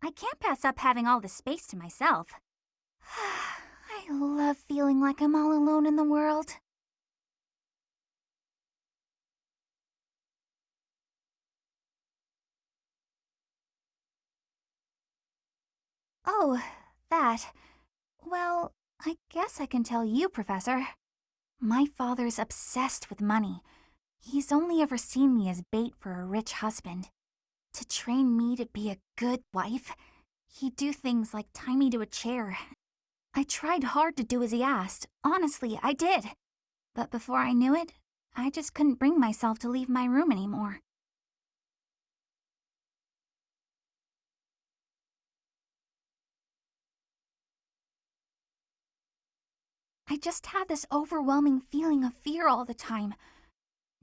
I can't pass up having all the space to myself. I love feeling like I'm all alone in the world. Oh, that. Well, I guess I can tell you, Professor. My father's obsessed with money. He's only ever seen me as bait for a rich husband. To train me to be a good wife, he'd do things like tie me to a chair. I tried hard to do as he asked. Honestly, I did. But before I knew it, I just couldn't bring myself to leave my room anymore. I just had this overwhelming feeling of fear all the time.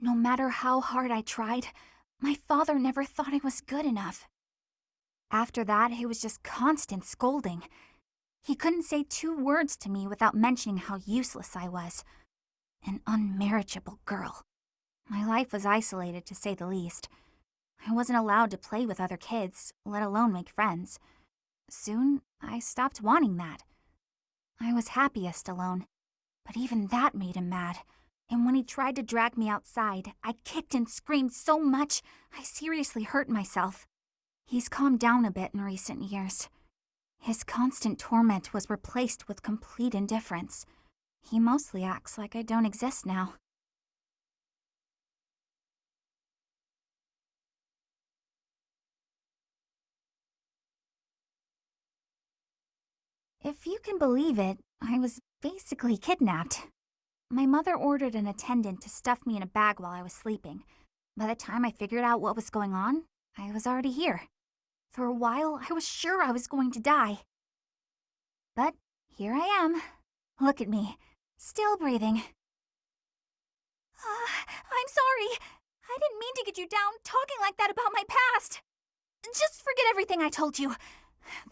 No matter how hard I tried, my father never thought I was good enough. After that, it was just constant scolding. He couldn't say 2 words to me without mentioning how useless I was. An unmarriageable girl. My life was isolated, to say the least. I wasn't allowed to play with other kids, let alone make friends. Soon, I stopped wanting that. I was happiest alone, but even that made him mad. And when he tried to drag me outside, I kicked and screamed so much, I seriously hurt myself. He's calmed down a bit in recent years. His constant torment was replaced with complete indifference. He mostly acts like I don't exist now. If you can believe it, I was basically kidnapped. My mother ordered an attendant to stuff me in a bag while I was sleeping. By the time I figured out what was going on, I was already here. For a while, I was sure I was going to die. But here I am. Look at me, still breathing. I'm sorry. I didn't mean to get you down talking like that about my past. Just forget everything I told you.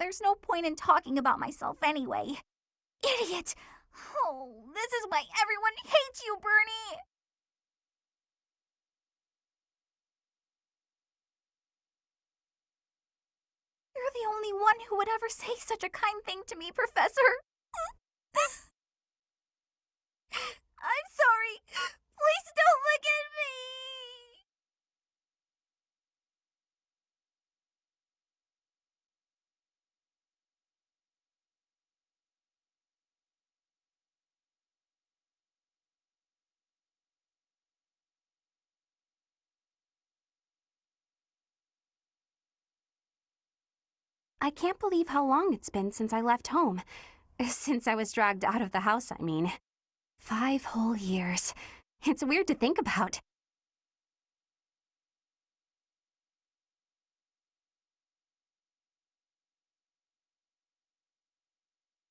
There's no point in talking about myself anyway. Idiot! Oh, this is why everyone hates you, Bernie! You're the only one who would ever say such a kind thing to me, Professor. I'm sorry. Please don't look at me. I can't believe how long it's been since I left home. Since I was dragged out of the house, I mean. 5 whole years. It's weird to think about.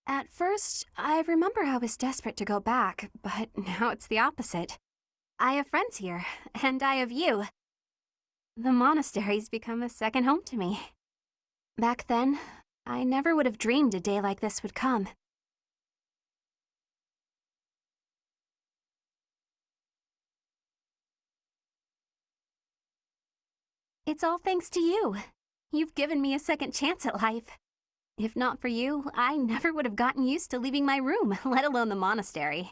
At first, I remember I was desperate to go back, but now it's the opposite. I have friends here, and I have you. The monastery's become a second home to me. Back then, I never would have dreamed a day like this would come. It's all thanks to you. You've given me a second chance at life. If not for you, I never would have gotten used to leaving my room, let alone the monastery.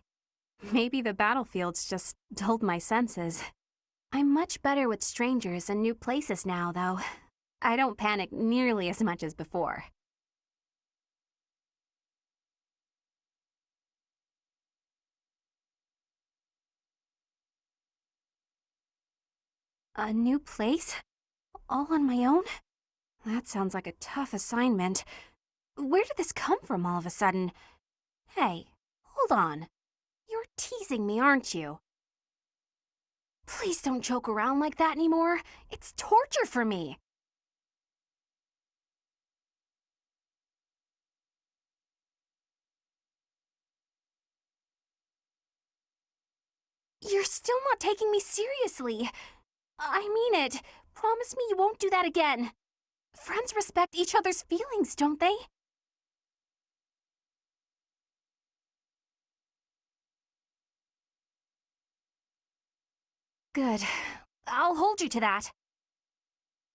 Maybe the battlefields just dulled my senses. I'm much better with strangers and new places now, though. I don't panic nearly as much as before. A new place? All on my own? That sounds like a tough assignment. Where did this come from all of a sudden? Hey, hold on. You're teasing me, aren't you? Please don't joke around like that anymore. It's torture for me. You're still not taking me seriously. I mean it. Promise me you won't do that again. Friends respect each other's feelings, don't they? Good. I'll hold you to that.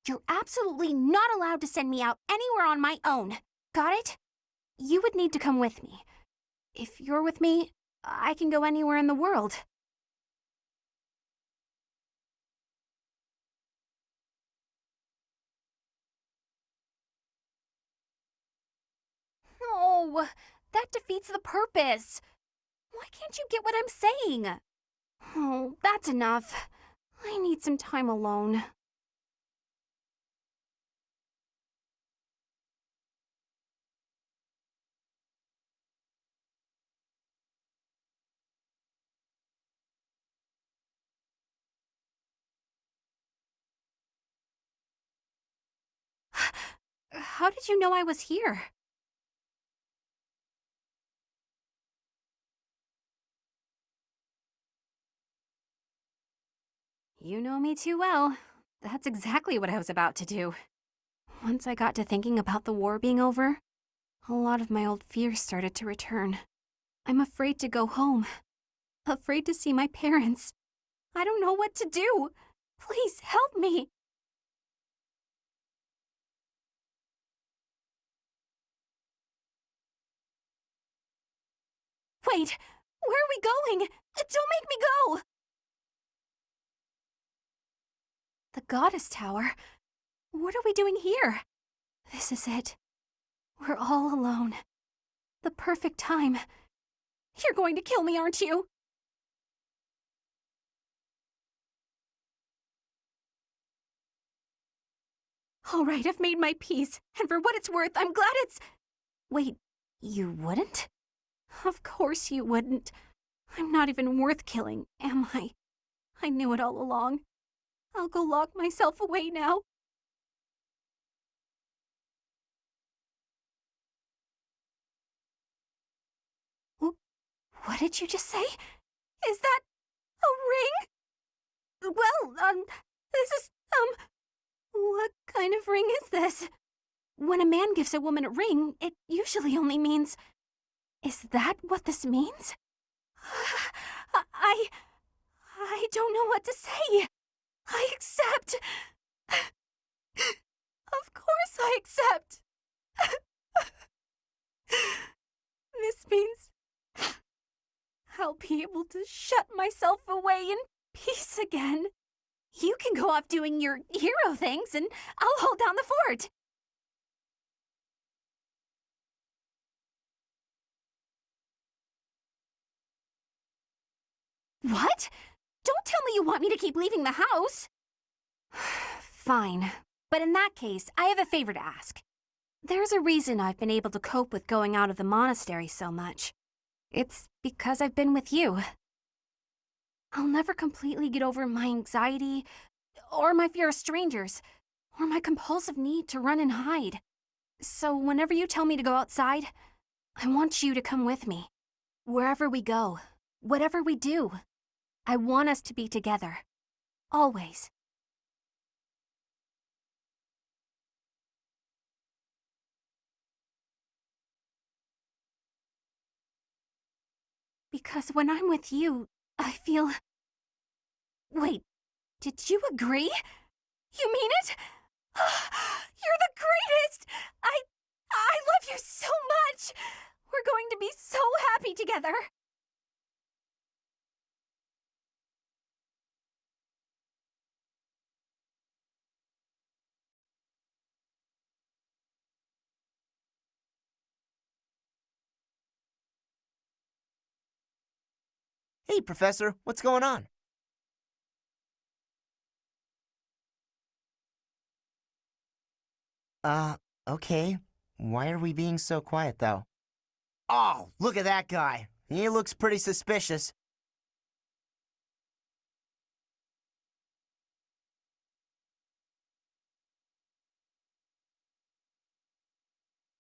You're absolutely not allowed to send me out anywhere on my own. Got it? You would need to come with me. If you're with me, I can go anywhere in the world. No, that defeats the purpose. Why can't you get what I'm saying? Oh, that's enough. I need some time alone. How did you know I was here? You know me too well. That's exactly what I was about to do. Once I got to thinking about the war being over, a lot of my old fears started to return. I'm afraid to go home. Afraid to see my parents. I don't know what to do. Please help me. Wait, where are we going? Don't make me go! The Goddess Tower? What are we doing here? This is it. We're all alone. The perfect time. You're going to kill me, aren't you? All right, I've made my peace, and for what it's worth, I'm glad it's... Wait, you wouldn't? Of course you wouldn't. I'm not even worth killing, am I? I knew it all along. I'll go lock myself away now. What did you just say? Is that a ring? Well, this is, what kind of ring is this? When a man gives a woman a ring, it usually only means... Is that what this means? I don't know what to say. I accept. Of course I accept. This means I'll be able to shut myself away in peace again. You can go off doing your hero things, and I'll hold down the fort. What? Don't tell me you want me to keep leaving the house. Fine. But in that case, I have a favor to ask. There's a reason I've been able to cope with going out of the monastery so much. It's because I've been with you. I'll never completely get over my anxiety, or my fear of strangers, or my compulsive need to run and hide. So whenever you tell me to go outside, I want you to come with me. Wherever we go, whatever we do, I want us to be together. Always. Because when I'm with you, I feel... Wait, did you agree? You mean it? You're the greatest! I love you so much! We're going to be so happy together! Hey, Professor, what's going on? Okay. Why are we being so quiet, though? Oh, look at that guy. He looks pretty suspicious.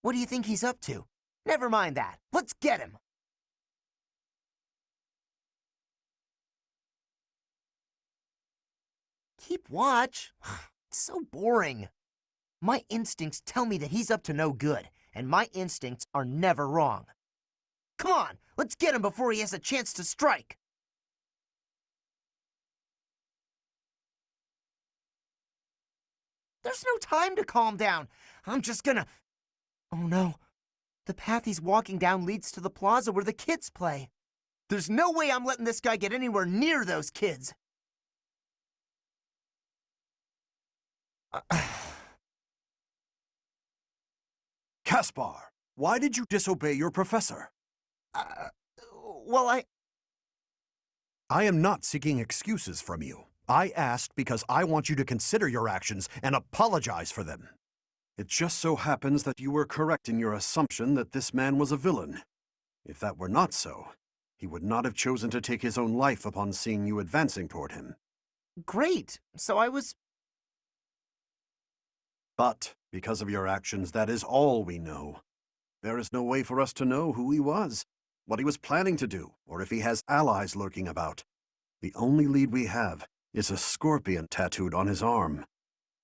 What do you think he's up to? Never mind that. Let's get him. Keep watch? It's so boring. My instincts tell me that he's up to no good, and my instincts are never wrong. Come on, let's get him before he has a chance to strike. There's no time to calm down. I'm just gonna... Oh no. The path he's walking down leads to the plaza where the kids play. There's no way I'm letting this guy get anywhere near those kids. Caspar, why did you disobey your professor? Well, I am not seeking excuses from you. I asked because I want you to consider your actions and apologize for them. It just so happens that you were correct in your assumption that this man was a villain. If that were not so, he would not have chosen to take his own life upon seeing you advancing toward him. Great. So I was... But, because of your actions, that is all we know. There is no way for us to know who he was, what he was planning to do, or if he has allies lurking about. The only lead we have is a scorpion tattooed on his arm.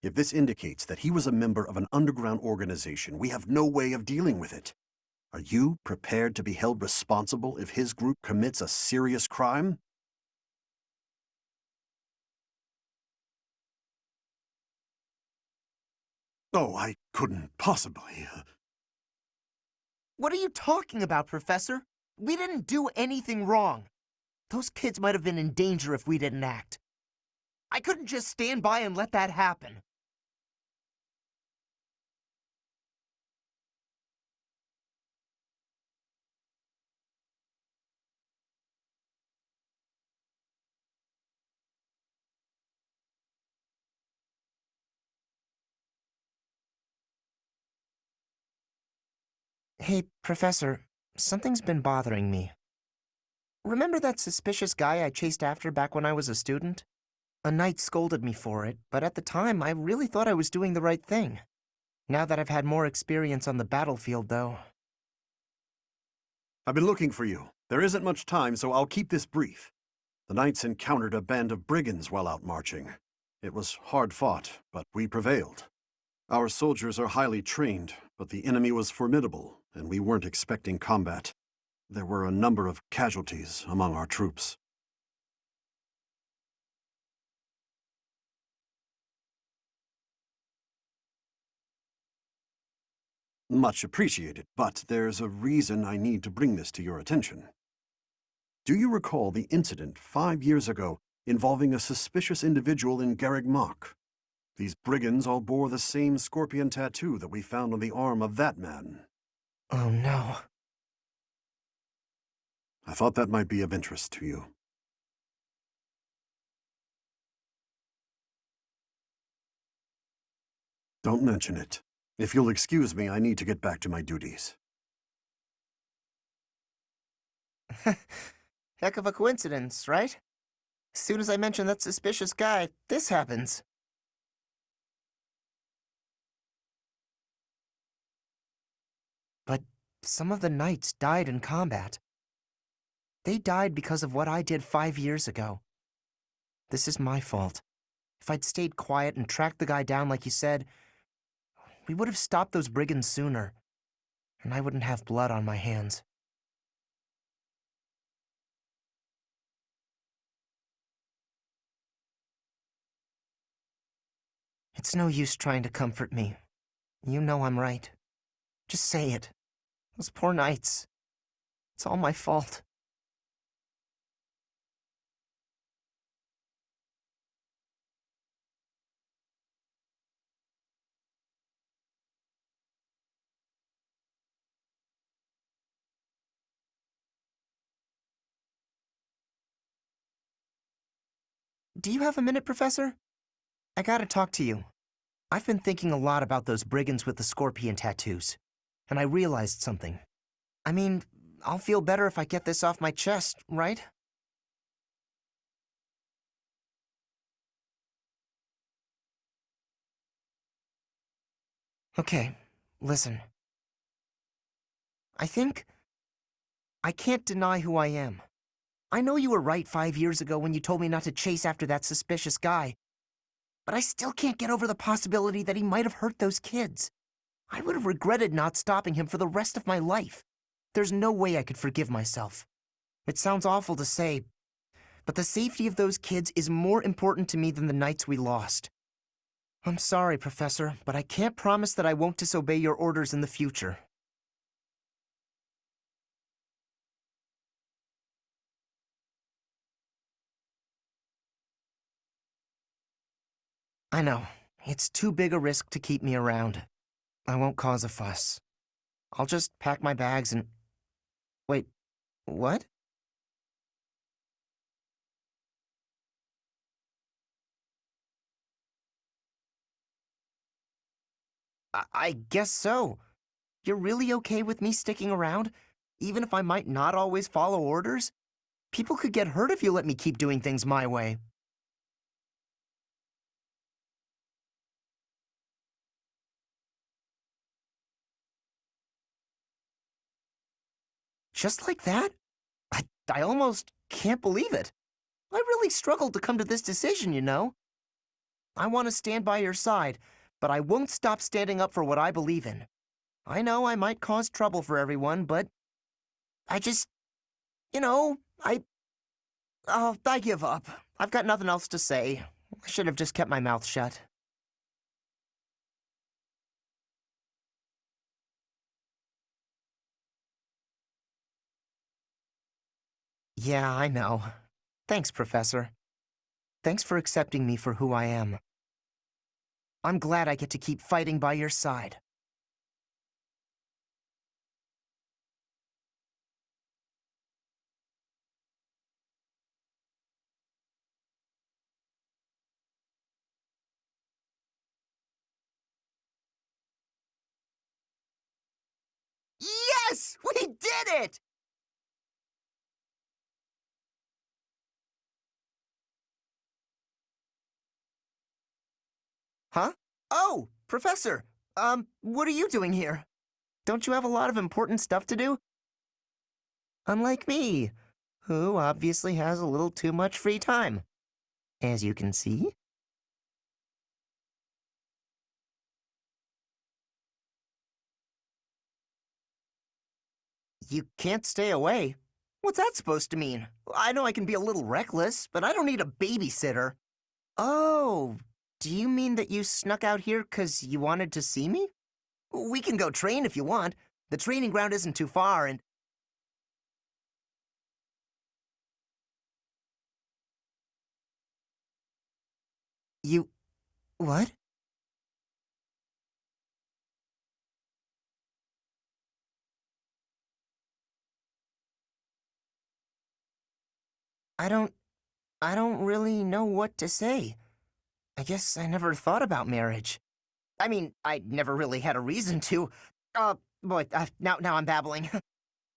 If this indicates that he was a member of an underground organization, we have no way of dealing with it. Are you prepared to be held responsible if his group commits a serious crime? Oh, I couldn't possibly. What are you talking about, Professor? We didn't do anything wrong. Those kids might have been in danger if we didn't act. I couldn't just stand by and let that happen. Hey, Professor, something's been bothering me. Remember that suspicious guy I chased after back when I was a student? A knight scolded me for it, but at the time I really thought I was doing the right thing. Now that I've had more experience on the battlefield, though... I've been looking for you. There isn't much time, so I'll keep this brief. The knights encountered a band of brigands while out marching. It was hard fought, but we prevailed. Our soldiers are highly trained, but the enemy was formidable, and we weren't expecting combat. There were a number of casualties among our troops. Much appreciated, but there's a reason I need to bring this to your attention. Do you recall the incident 5 years ago involving a suspicious individual in Garreg Mach? These brigands all bore the same scorpion tattoo that we found on the arm of that man. Oh no. I thought that might be of interest to you. Don't mention it. If you'll excuse me, I need to get back to my duties. Heck of a coincidence, right? As soon as I mention that suspicious guy, this happens. But some of the knights died in combat. They died because of what I did 5 years ago. This is my fault. If I'd stayed quiet and tracked the guy down like you said, we would have stopped those brigands sooner, and I wouldn't have blood on my hands. It's no use trying to comfort me. You know I'm right. Just say it. Those poor knights. It's all my fault. Do you have a minute, Professor? I gotta talk to you. I've been thinking a lot about those brigands with the scorpion tattoos, and I realized something. I mean, I'll feel better if I get this off my chest, right? Okay, listen. I think I can't deny who I am. I know you were right 5 years ago when you told me not to chase after that suspicious guy. but I still can't get over the possibility that he might have hurt those kids. I would have regretted not stopping him for the rest of my life. There's no way I could forgive myself. It sounds awful to say, but the safety of those kids is more important to me than the nights we lost. I'm sorry, Professor, but I can't promise that I won't disobey your orders in the future. I know. It's too big a risk to keep me around. I won't cause a fuss. I'll just pack my bags and... Wait, what? I guess so. You're really okay with me sticking around? Even if I might not always follow orders? People could get hurt if you let me keep doing things my way. Just like that? I almost can't believe it. I really struggled to come to this decision, you know? I want to stand by your side, but I won't stop standing up for what I believe in. I know I might cause trouble for everyone, but I just... You know, I give up. I've got nothing else to say. I should have just kept my mouth shut. Yeah, I know. Thanks, Professor. Thanks for accepting me for who I am. I'm glad I get to keep fighting by your side. Yes! We did it! Huh? Oh, Professor! What are you doing here? Don't you have a lot of important stuff to do? Unlike me, who obviously has a little too much free time. As you can see. You can't stay away. What's that supposed to mean? I know I can be a little reckless, but I don't need a babysitter. Oh, do you mean that you snuck out here 'cause you wanted to see me? We can go train if you want. The training ground isn't too far, and... You... what? I don't really know what to say. I guess I never thought about marriage. I mean, I never really had a reason to. Boy, now I'm babbling.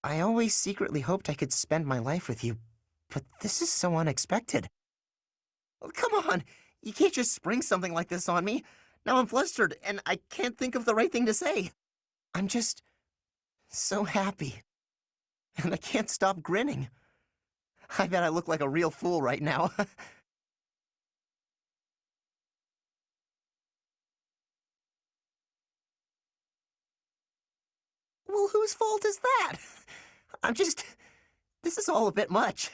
I always secretly hoped I could spend my life with you, but this is so unexpected. Oh, come on, you can't just spring something like this on me. Now I'm flustered, and I can't think of the right thing to say. I'm just so happy, and I can't stop grinning. I bet I look like a real fool right now. Well, whose fault is that? This is all a bit much.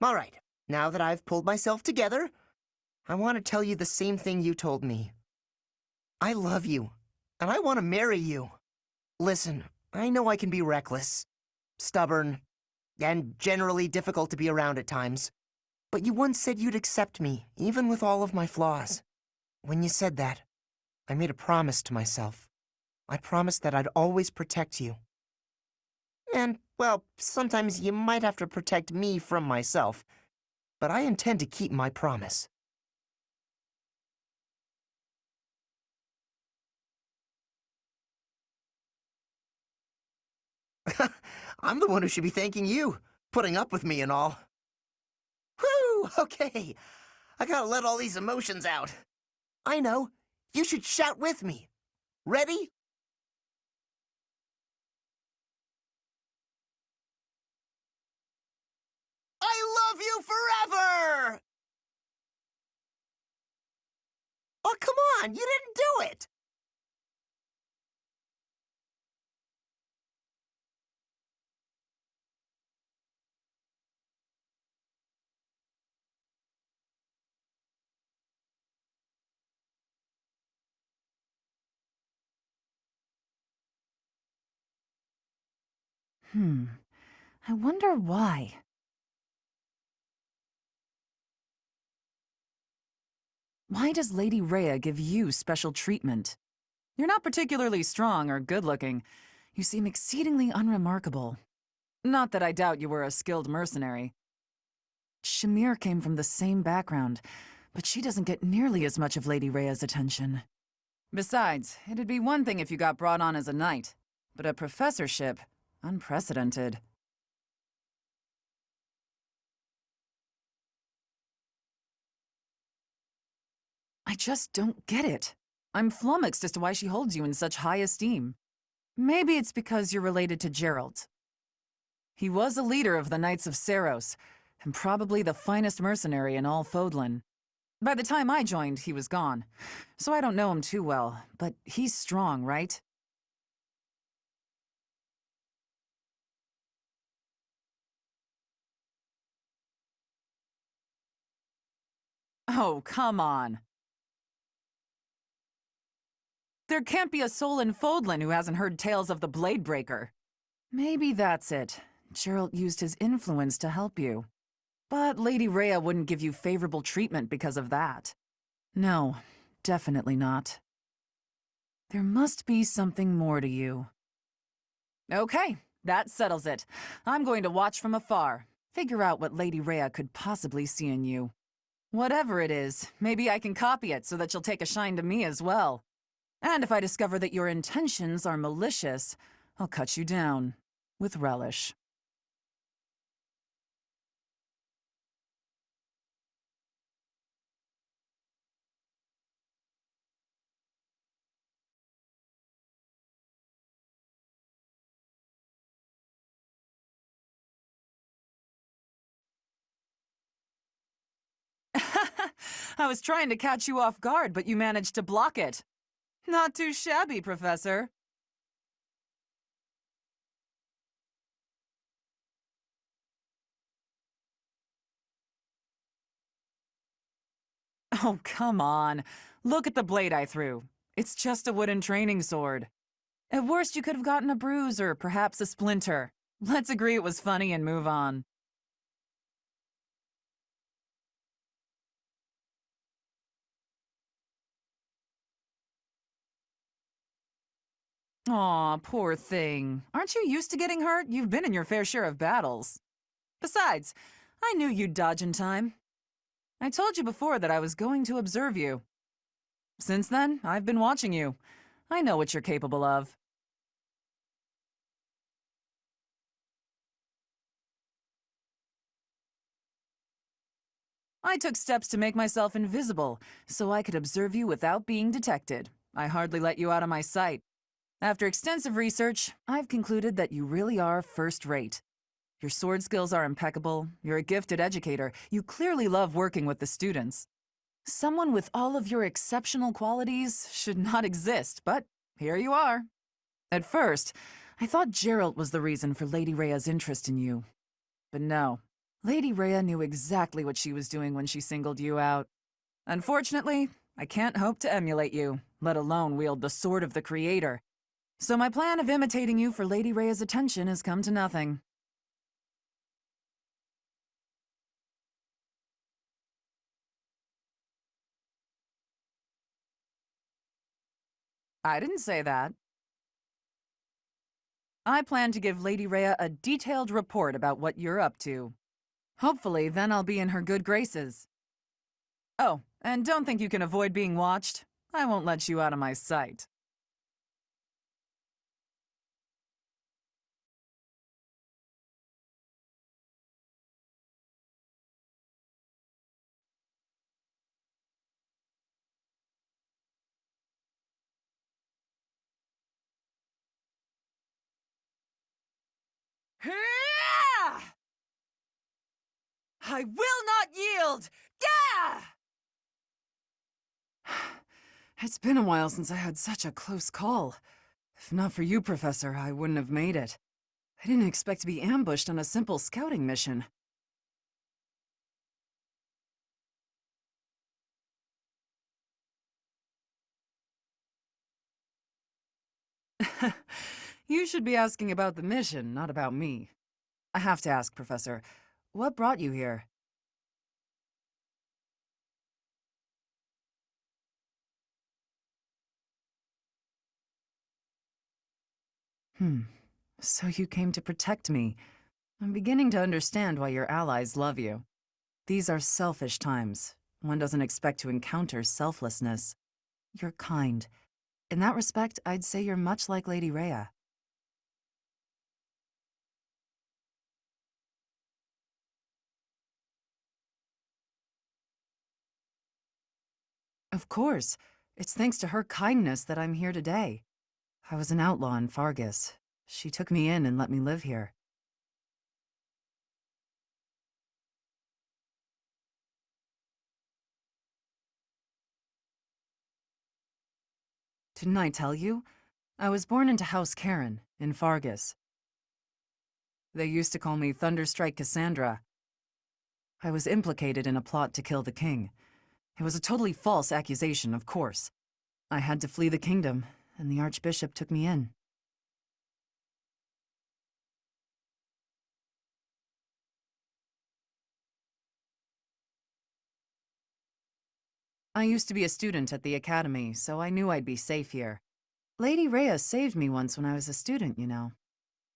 All right, now that I've pulled myself together, I want to tell you the same thing you told me. I love you, and I want to marry you. Listen, I know I can be reckless, stubborn, and generally difficult to be around at times, but you once said you'd accept me, even with all of my flaws. When you said that, I made a promise to myself. I promised that I'd always protect you. And, well, sometimes you might have to protect me from myself, but I intend to keep my promise. I'm the one who should be thanking you, putting up with me and all. Whew, okay. I gotta let all these emotions out. I know. You should shout with me. Ready? I love you forever! Oh, come on! You didn't do it! I wonder why. Why does Lady Rhea give you special treatment? You're not particularly strong or good-looking. You seem exceedingly unremarkable. Not that I doubt you were a skilled mercenary. Shamir came from the same background, but she doesn't get nearly as much of Lady Rhea's attention. Besides, it'd be one thing if you got brought on as a knight, but a professorship, unprecedented. I just don't get it. I'm flummoxed as to why she holds you in such high esteem. Maybe it's because you're related to Gerald. He was a leader of the Knights of Saros, and probably the finest mercenary in all Fodlan. By the time I joined, he was gone, so I don't know him too well, but he's strong, right? Oh, come on. There can't be a soul in Fodlan who hasn't heard tales of the Bladebreaker. Maybe that's it. Gerald used his influence to help you. But Lady Rhea wouldn't give you favorable treatment because of that. No, definitely not. There must be something more to you. Okay, that settles it. I'm going to watch from afar, figure out what Lady Rhea could possibly see in you. Whatever it is, maybe I can copy it so that she'll take a shine to me as well. And if I discover that your intentions are malicious, I'll cut you down, with relish. I was trying to catch you off guard, but you managed to block it. Not too shabby, Professor. Oh, come on. Look at the blade I threw. It's just a wooden training sword. At worst, you could have gotten a bruise or perhaps a splinter. Let's agree it was funny and move on. Aw, poor thing. Aren't you used to getting hurt? You've been in your fair share of battles. Besides, I knew you'd dodge in time. I told you before that I was going to observe you. Since then, I've been watching you. I know what you're capable of. I took steps to make myself invisible, so I could observe you without being detected. I hardly let you out of my sight. After extensive research, I've concluded that you really are first-rate. Your sword skills are impeccable, you're a gifted educator, you clearly love working with the students. Someone with all of your exceptional qualities should not exist, but here you are. At first, I thought Gerald was the reason for Lady Rhea's interest in you. But no, Lady Rhea knew exactly what she was doing when she singled you out. Unfortunately, I can't hope to emulate you, let alone wield the sword of the Creator. So my plan of imitating you for Lady Rhea's attention has come to nothing. I didn't say that. I plan to give Lady Rhea a detailed report about what you're up to. Hopefully, then I'll be in her good graces. Oh, and don't think you can avoid being watched. I won't let you out of my sight. I will not yield! Yeah! It's been a while since I had such a close call. If not for you, Professor, I wouldn't have made it. I didn't expect to be ambushed on a simple scouting mission. You should be asking about the mission, not about me. I have to ask, Professor, what brought you here? So you came to protect me. I'm beginning to understand why your allies love you. These are selfish times. One doesn't expect to encounter selflessness. You're kind. In that respect, I'd say you're much like Lady Rhea. Of course. It's thanks to her kindness that I'm here today. I was an outlaw in Fargus. She took me in and let me live here. Didn't I tell you? I was born into House Karen, in Fargus. They used to call me Thunderstrike Cassandra. I was implicated in a plot to kill the king. It was a totally false accusation, of course. I had to flee the kingdom, and the Archbishop took me in. I used to be a student at the academy, so I knew I'd be safe here. Lady Rhea saved me once when I was a student, you know.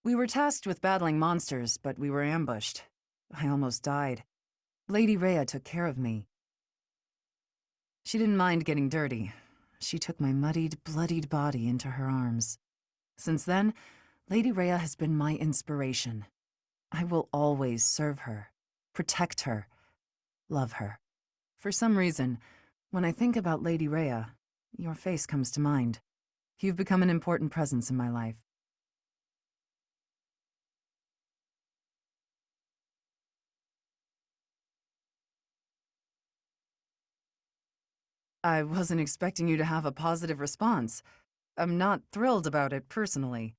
We were tasked with battling monsters, but we were ambushed. I almost died. Lady Rhea took care of me. She didn't mind getting dirty. She took my muddied, bloodied body into her arms. Since then, Lady Rhea has been my inspiration. I will always serve her, protect her, love her. For some reason, when I think about Lady Rhea, your face comes to mind. You've become an important presence in my life. I wasn't expecting you to have a positive response. I'm not thrilled about it personally.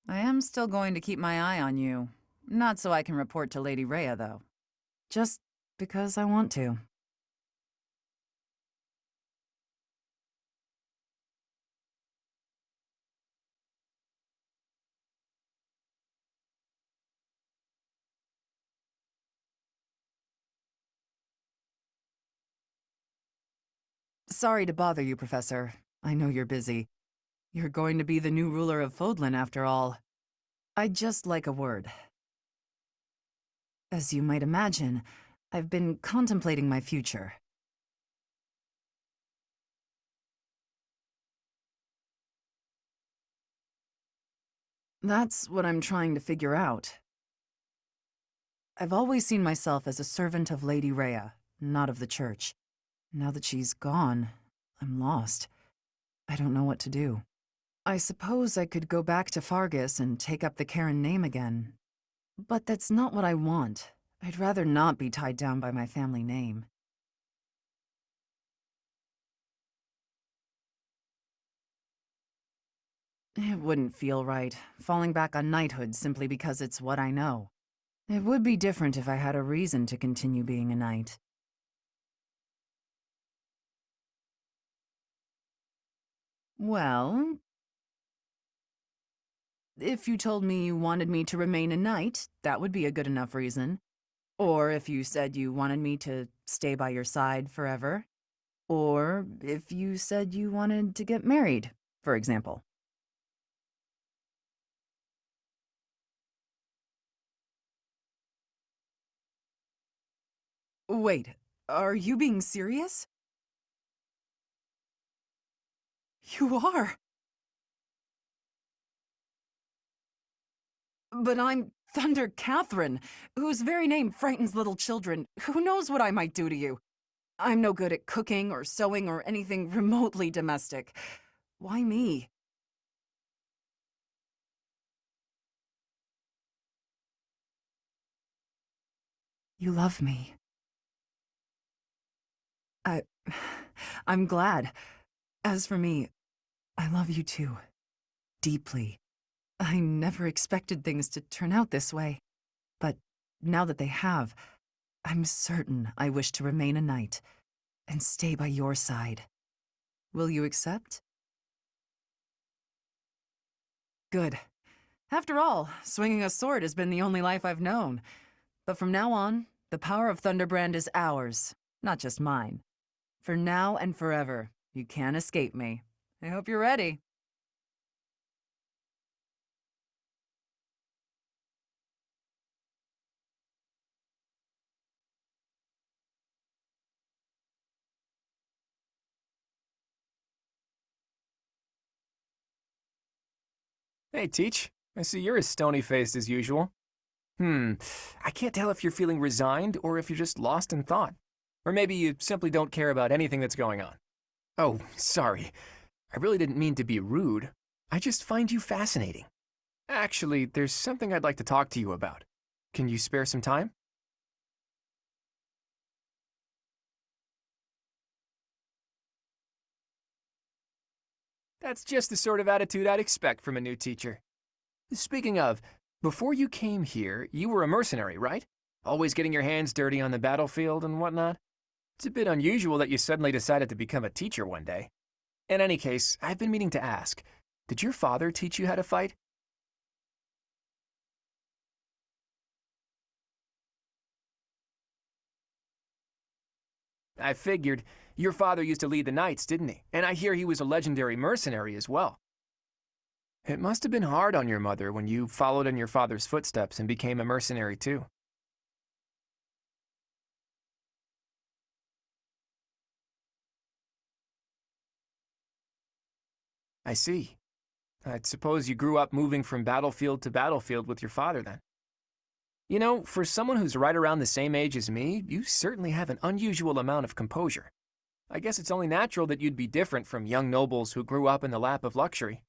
I am still going to keep my eye on you. Not so I can report to Lady Rhea, though. Just because I want to. Sorry to bother you, Professor. I know you're busy. You're going to be the new ruler of Fodlan, after all. I'd just like a word. As you might imagine, I've been contemplating my future. That's what I'm trying to figure out. I've always seen myself as a servant of Lady Rhea, not of the church. Now that she's gone, I'm lost. I don't know what to do. I suppose I could go back to Fargus and take up the Karen name again. But that's not what I want. I'd rather not be tied down by my family name. It wouldn't feel right, falling back on knighthood simply because it's what I know. It would be different if I had a reason to continue being a knight. Well, if you told me you wanted me to remain a knight, that would be a good enough reason. Or if you said you wanted me to stay by your side forever. Or if you said you wanted to get married, for example. Wait, are you being serious? You are. But I'm Thunder Catherine, whose very name frightens little children. Who knows what I might do to you? I'm no good at cooking or sewing or anything remotely domestic. Why me? You love me. I'm glad. As for me, I love you too. Deeply. I never expected things to turn out this way. But now that they have, I'm certain I wish to remain a knight and stay by your side. Will you accept? Good. After all, swinging a sword has been the only life I've known. But from now on, the power of Thunderbrand is ours, not just mine. For now and forever, you can't escape me. I hope you're ready. Hey, Teach. I see you're as stony-faced as usual. I can't tell if you're feeling resigned or if you're just lost in thought. Or maybe you simply don't care about anything that's going on. Oh, sorry. I really didn't mean to be rude. I just find you fascinating. Actually, there's something I'd like to talk to you about. Can you spare some time? That's just the sort of attitude I'd expect from a new teacher. Speaking of, before you came here, you were a mercenary, right? Always getting your hands dirty on the battlefield and whatnot? It's a bit unusual that you suddenly decided to become a teacher one day. In any case, I've been meaning to ask, did your father teach you how to fight? I figured. Your father used to lead the knights, didn't he? And I hear he was a legendary mercenary as well. It must have been hard on your mother when you followed in your father's footsteps and became a mercenary too. I see. I suppose you grew up moving from battlefield to battlefield with your father then. You know, for someone who's right around the same age as me, you certainly have an unusual amount of composure. I guess it's only natural that you'd be different from young nobles who grew up in the lap of luxury.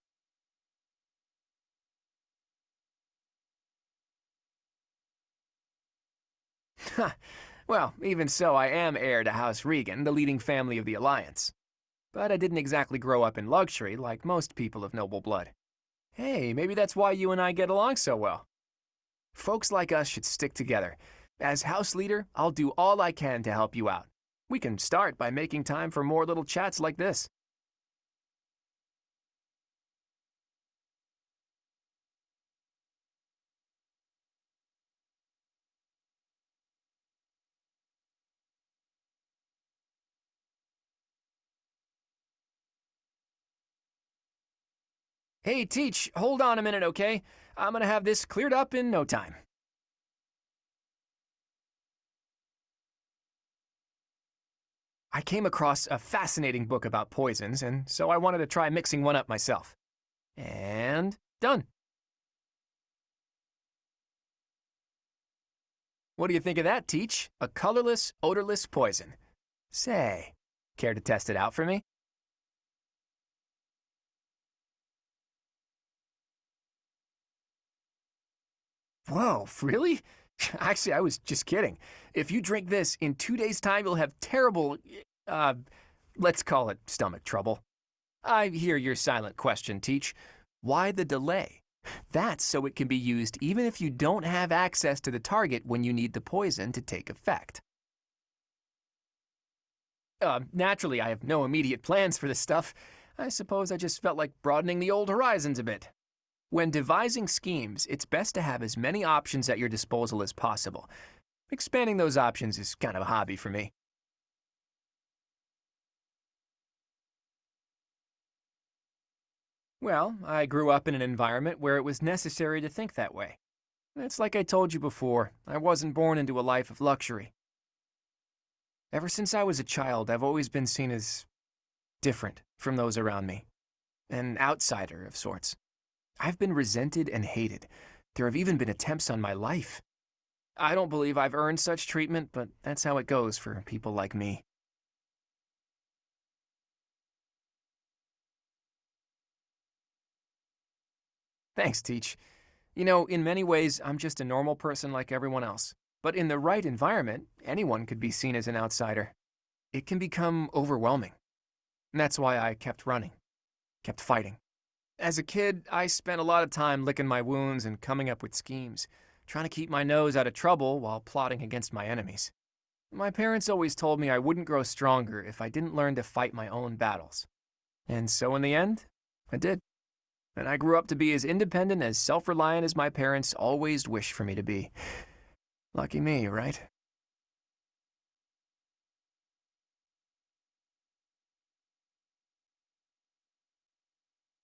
Well, even so, I am heir to House Regan, the leading family of the Alliance. But I didn't exactly grow up in luxury like most people of noble blood. Hey, maybe that's why you and I get along so well. Folks like us should stick together. As house leader, I'll do all I can to help you out. We can start by making time for more little chats like this. Hey, Teach, hold on a minute, okay? I'm gonna have this cleared up in no time. I came across a fascinating book about poisons, and so I wanted to try mixing one up myself. And done. What do you think of that, Teach? A colorless, odorless poison. Say, care to test it out for me? Whoa, really? Actually, I was just kidding. If you drink this, in 2 days' time, you'll have terrible, let's call it stomach trouble. I hear your silent question, Teach. Why the delay? That's so it can be used even if you don't have access to the target when you need the poison to take effect. Naturally, I have no immediate plans for this stuff. I suppose I just felt like broadening the old horizons a bit. When devising schemes, it's best to have as many options at your disposal as possible. Expanding those options is kind of a hobby for me. Well, I grew up in an environment where it was necessary to think that way. It's like I told you before, I wasn't born into a life of luxury. Ever since I was a child, I've always been seen as different from those around me. An outsider of sorts. I've been resented and hated. There have even been attempts on my life. I don't believe I've earned such treatment, but that's how it goes for people like me. Thanks, Teach. You know, in many ways, I'm just a normal person like everyone else. But in the right environment, anyone could be seen as an outsider. It can become overwhelming. And that's why I kept running, kept fighting. As a kid, I spent a lot of time licking my wounds and coming up with schemes, trying to keep my nose out of trouble while plotting against my enemies. My parents always told me I wouldn't grow stronger if I didn't learn to fight my own battles. And so in the end, I did. And I grew up to be as independent, as self-reliant as my parents always wished for me to be. Lucky me, right?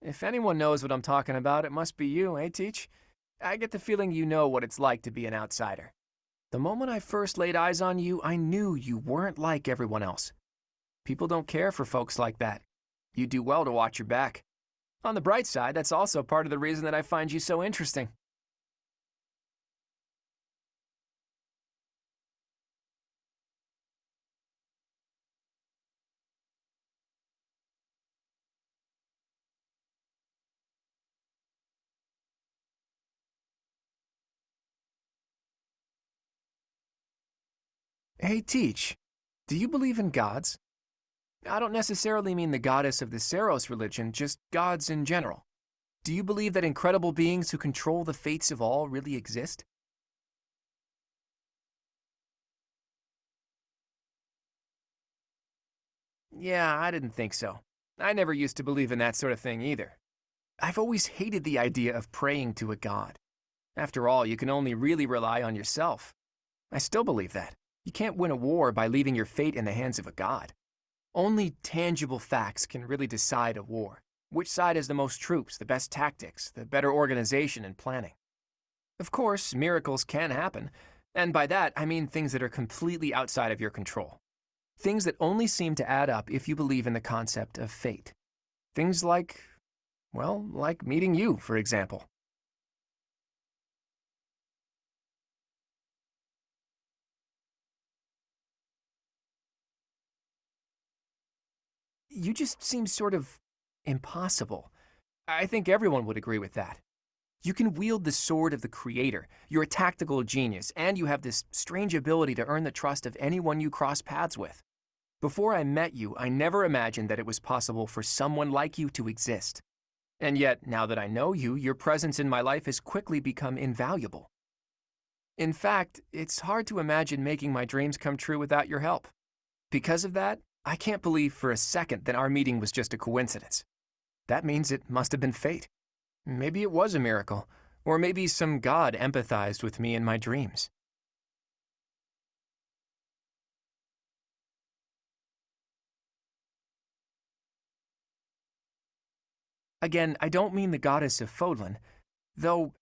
If anyone knows what I'm talking about, it must be you, eh, Teach? I get the feeling you know what it's like to be an outsider. The moment I first laid eyes on you, I knew you weren't like everyone else. People don't care for folks like that. You do well to watch your back. On the bright side, that's also part of the reason that I find you so interesting. Hey, Teach, do you believe in gods? I don't necessarily mean the goddess of the Saros religion, just gods in general. Do you believe that incredible beings who control the fates of all really exist? Yeah, I didn't think so. I never used to believe in that sort of thing either. I've always hated the idea of praying to a god. After all, you can only really rely on yourself. I still believe that. You can't win a war by leaving your fate in the hands of a god. Only tangible facts can really decide a war. Which side has the most troops, the best tactics, the better organization and planning. Of course, miracles can happen, and by that I mean things that are completely outside of your control. Things that only seem to add up if you believe in the concept of fate. Things like, well, like meeting you, for example. You just seem sort of impossible. I think everyone would agree with that. You can wield the sword of the Creator, you're a tactical genius, and you have this strange ability to earn the trust of anyone you cross paths with. Before I met you, I never imagined that it was possible for someone like you to exist. And yet, now that I know you, your presence in my life has quickly become invaluable. In fact, it's hard to imagine making my dreams come true without your help. Because of that, I can't believe for a second that our meeting was just a coincidence. That means it must have been fate. Maybe it was a miracle, or maybe some god empathized with me in my dreams. Again, I don't mean the goddess of Fodlan, though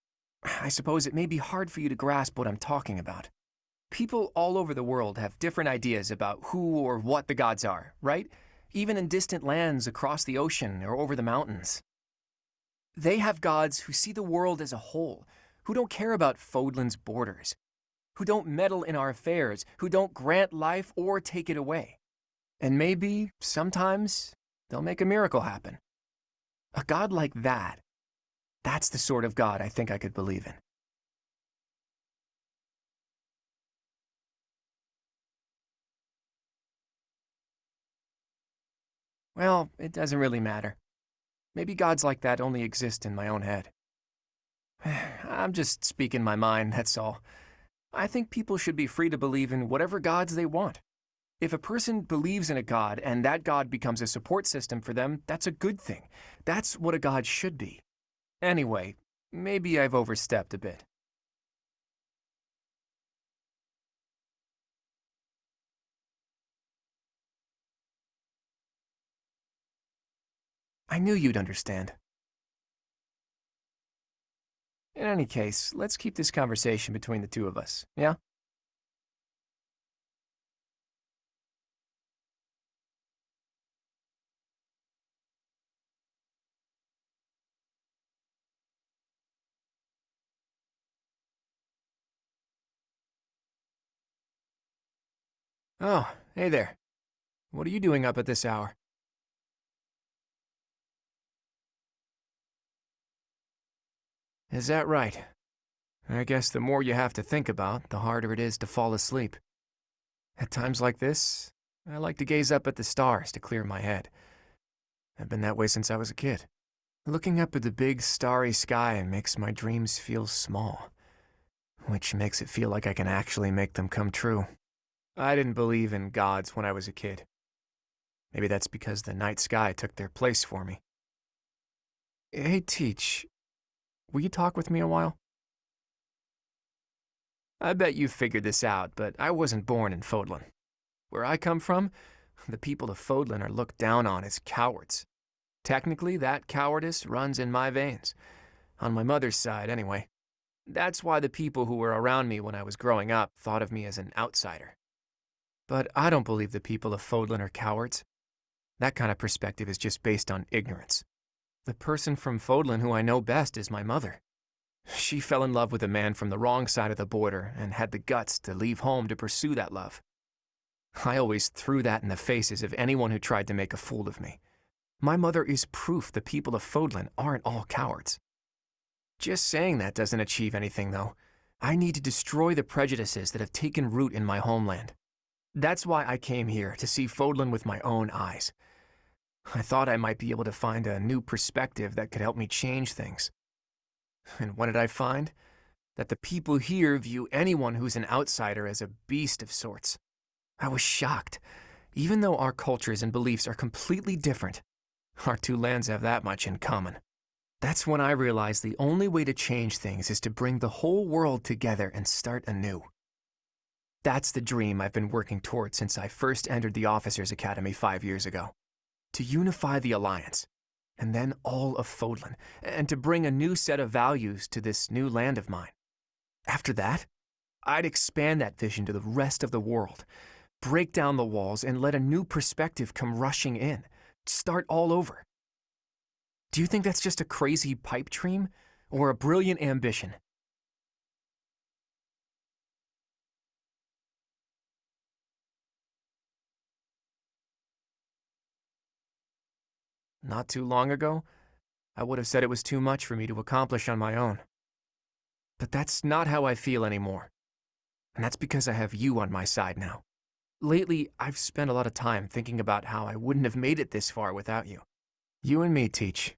I suppose it may be hard for you to grasp what I'm talking about. People all over the world have different ideas about who or what the gods are, right? Even in distant lands across the ocean or over the mountains. They have gods who see the world as a whole, who don't care about Fodlan's borders, who don't meddle in our affairs, who don't grant life or take it away. And maybe, sometimes, they'll make a miracle happen. A god like that, that's the sort of god I think I could believe in. Well, it doesn't really matter. Maybe gods like that only exist in my own head. I'm just speaking my mind, that's all. I think people should be free to believe in whatever gods they want. If a person believes in a god and that god becomes a support system for them, that's a good thing. That's what a god should be. Anyway, maybe I've overstepped a bit. I knew you'd understand. In any case, let's keep this conversation between the two of us, yeah? Oh, hey there. What are you doing up at this hour? Is that right? I guess the more you have to think about, the harder it is to fall asleep. At times like this, I like to gaze up at the stars to clear my head. I've been that way since I was a kid. Looking up at the big starry sky makes my dreams feel small, which makes it feel like I can actually make them come true. I didn't believe in gods when I was a kid. Maybe that's because the night sky took their place for me. Hey, Teach, will you talk with me a while? I bet you figured this out, but I wasn't born in Fodlan. Where I come from, the people of Fodlan are looked down on as cowards. Technically, that cowardice runs in my veins. On my mother's side, anyway. That's why the people who were around me when I was growing up thought of me as an outsider. But I don't believe the people of Fodlan are cowards. That kind of perspective is just based on ignorance. The person from Fodlan who I know best is my mother. She fell in love with a man from the wrong side of the border and had the guts to leave home to pursue that love. I always threw that in the faces of anyone who tried to make a fool of me. My mother is proof the people of Fodlan aren't all cowards. Just saying that doesn't achieve anything, though. I need to destroy the prejudices that have taken root in my homeland. That's why I came here, to see Fodlan with my own eyes. I thought I might be able to find a new perspective that could help me change things. And what did I find? That the people here view anyone who's an outsider as a beast of sorts. I was shocked. Even though our cultures and beliefs are completely different, our two lands have that much in common. That's when I realized the only way to change things is to bring the whole world together and start anew. That's the dream I've been working toward since I first entered the Officers' Academy 5 years ago. To unify the Alliance, and then all of Fodlan, and to bring a new set of values to this new land of mine. After that, I'd expand that vision to the rest of the world, break down the walls, and let a new perspective come rushing in, start all over. Do you think that's just a crazy pipe dream, or a brilliant ambition? Not too long ago, I would have said it was too much for me to accomplish on my own. But that's not how I feel anymore. And that's because I have you on my side now. Lately, I've spent a lot of time thinking about how I wouldn't have made it this far without you. You and me, Teach.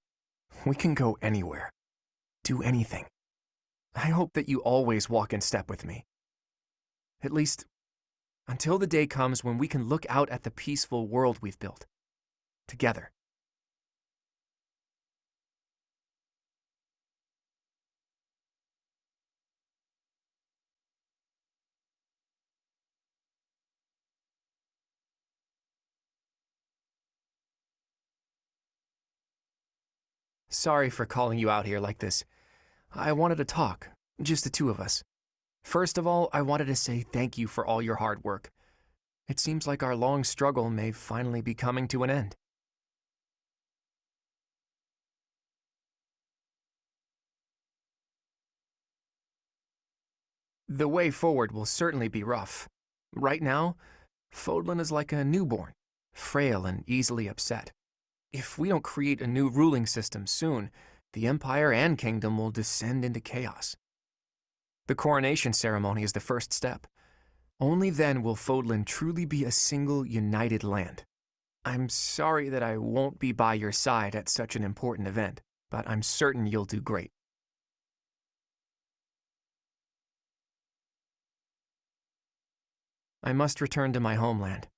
We can go anywhere. Do anything. I hope that you always walk in step with me. At least, until the day comes when we can look out at the peaceful world we've built. Together. Sorry for calling you out here like this. I wanted to talk, just the two of us. First of all, I wanted to say thank you for all your hard work. It seems like our long struggle may finally be coming to an end. The way forward will certainly be rough. Right now, Fodlan is like a newborn, frail and easily upset. If we don't create a new ruling system soon, the Empire and Kingdom will descend into chaos. The coronation ceremony is the first step. Only then will Fodlan truly be a single, united land. I'm sorry that I won't be by your side at such an important event, but I'm certain you'll do great. I must return to my homeland.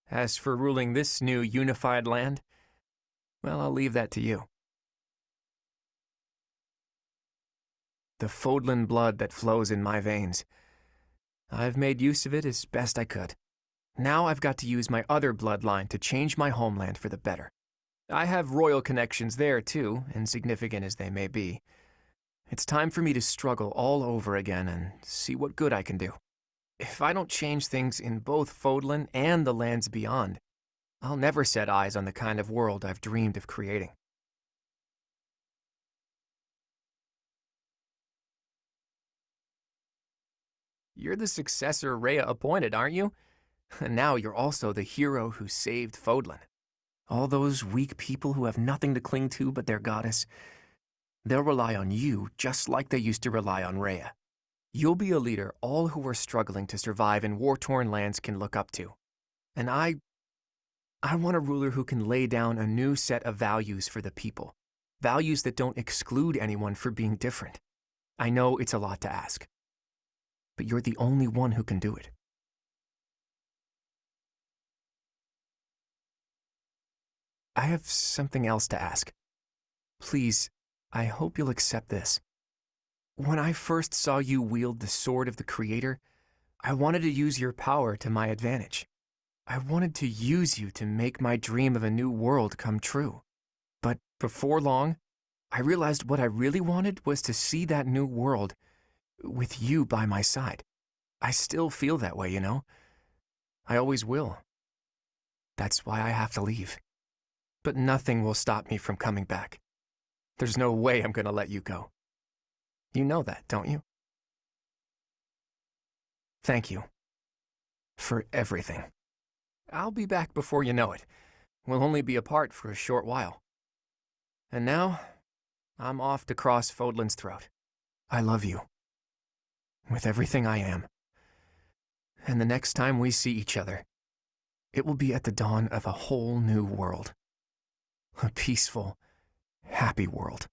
As for ruling this new unified land, well, I'll leave that to you. The Fodlan blood that flows in my veins. I've made use of it as best I could. Now I've got to use my other bloodline to change my homeland for the better. I have royal connections there too, insignificant as they may be. It's time for me to struggle all over again and see what good I can do. If I don't change things in both Fodlan and the lands beyond, I'll never set eyes on the kind of world I've dreamed of creating. You're the successor Rhea appointed, aren't you? And now you're also the hero who saved Fodlan. All those weak people who have nothing to cling to but their goddess, they'll rely on you just like they used to rely on Rhea. You'll be a leader all who are struggling to survive in war-torn lands can look up to. And I want a ruler who can lay down a new set of values for the people. Values that don't exclude anyone for being different. I know it's a lot to ask, but you're the only one who can do it. I have something else to ask. Please, I hope you'll accept this. When I first saw you wield the sword of the Creator, I wanted to use your power to my advantage. I wanted to use you to make my dream of a new world come true. But before long, I realized what I really wanted was to see that new world with you by my side. I still feel that way, you know? I always will. That's why I have to leave. But nothing will stop me from coming back. There's no way I'm gonna let you go. You know that, don't you? Thank you. For everything. I'll be back before you know it. We'll only be apart for a short while. And now, I'm off to cross Fodlan's throat. I love you. With everything I am. And the next time we see each other, it will be at the dawn of a whole new world. A peaceful, happy world.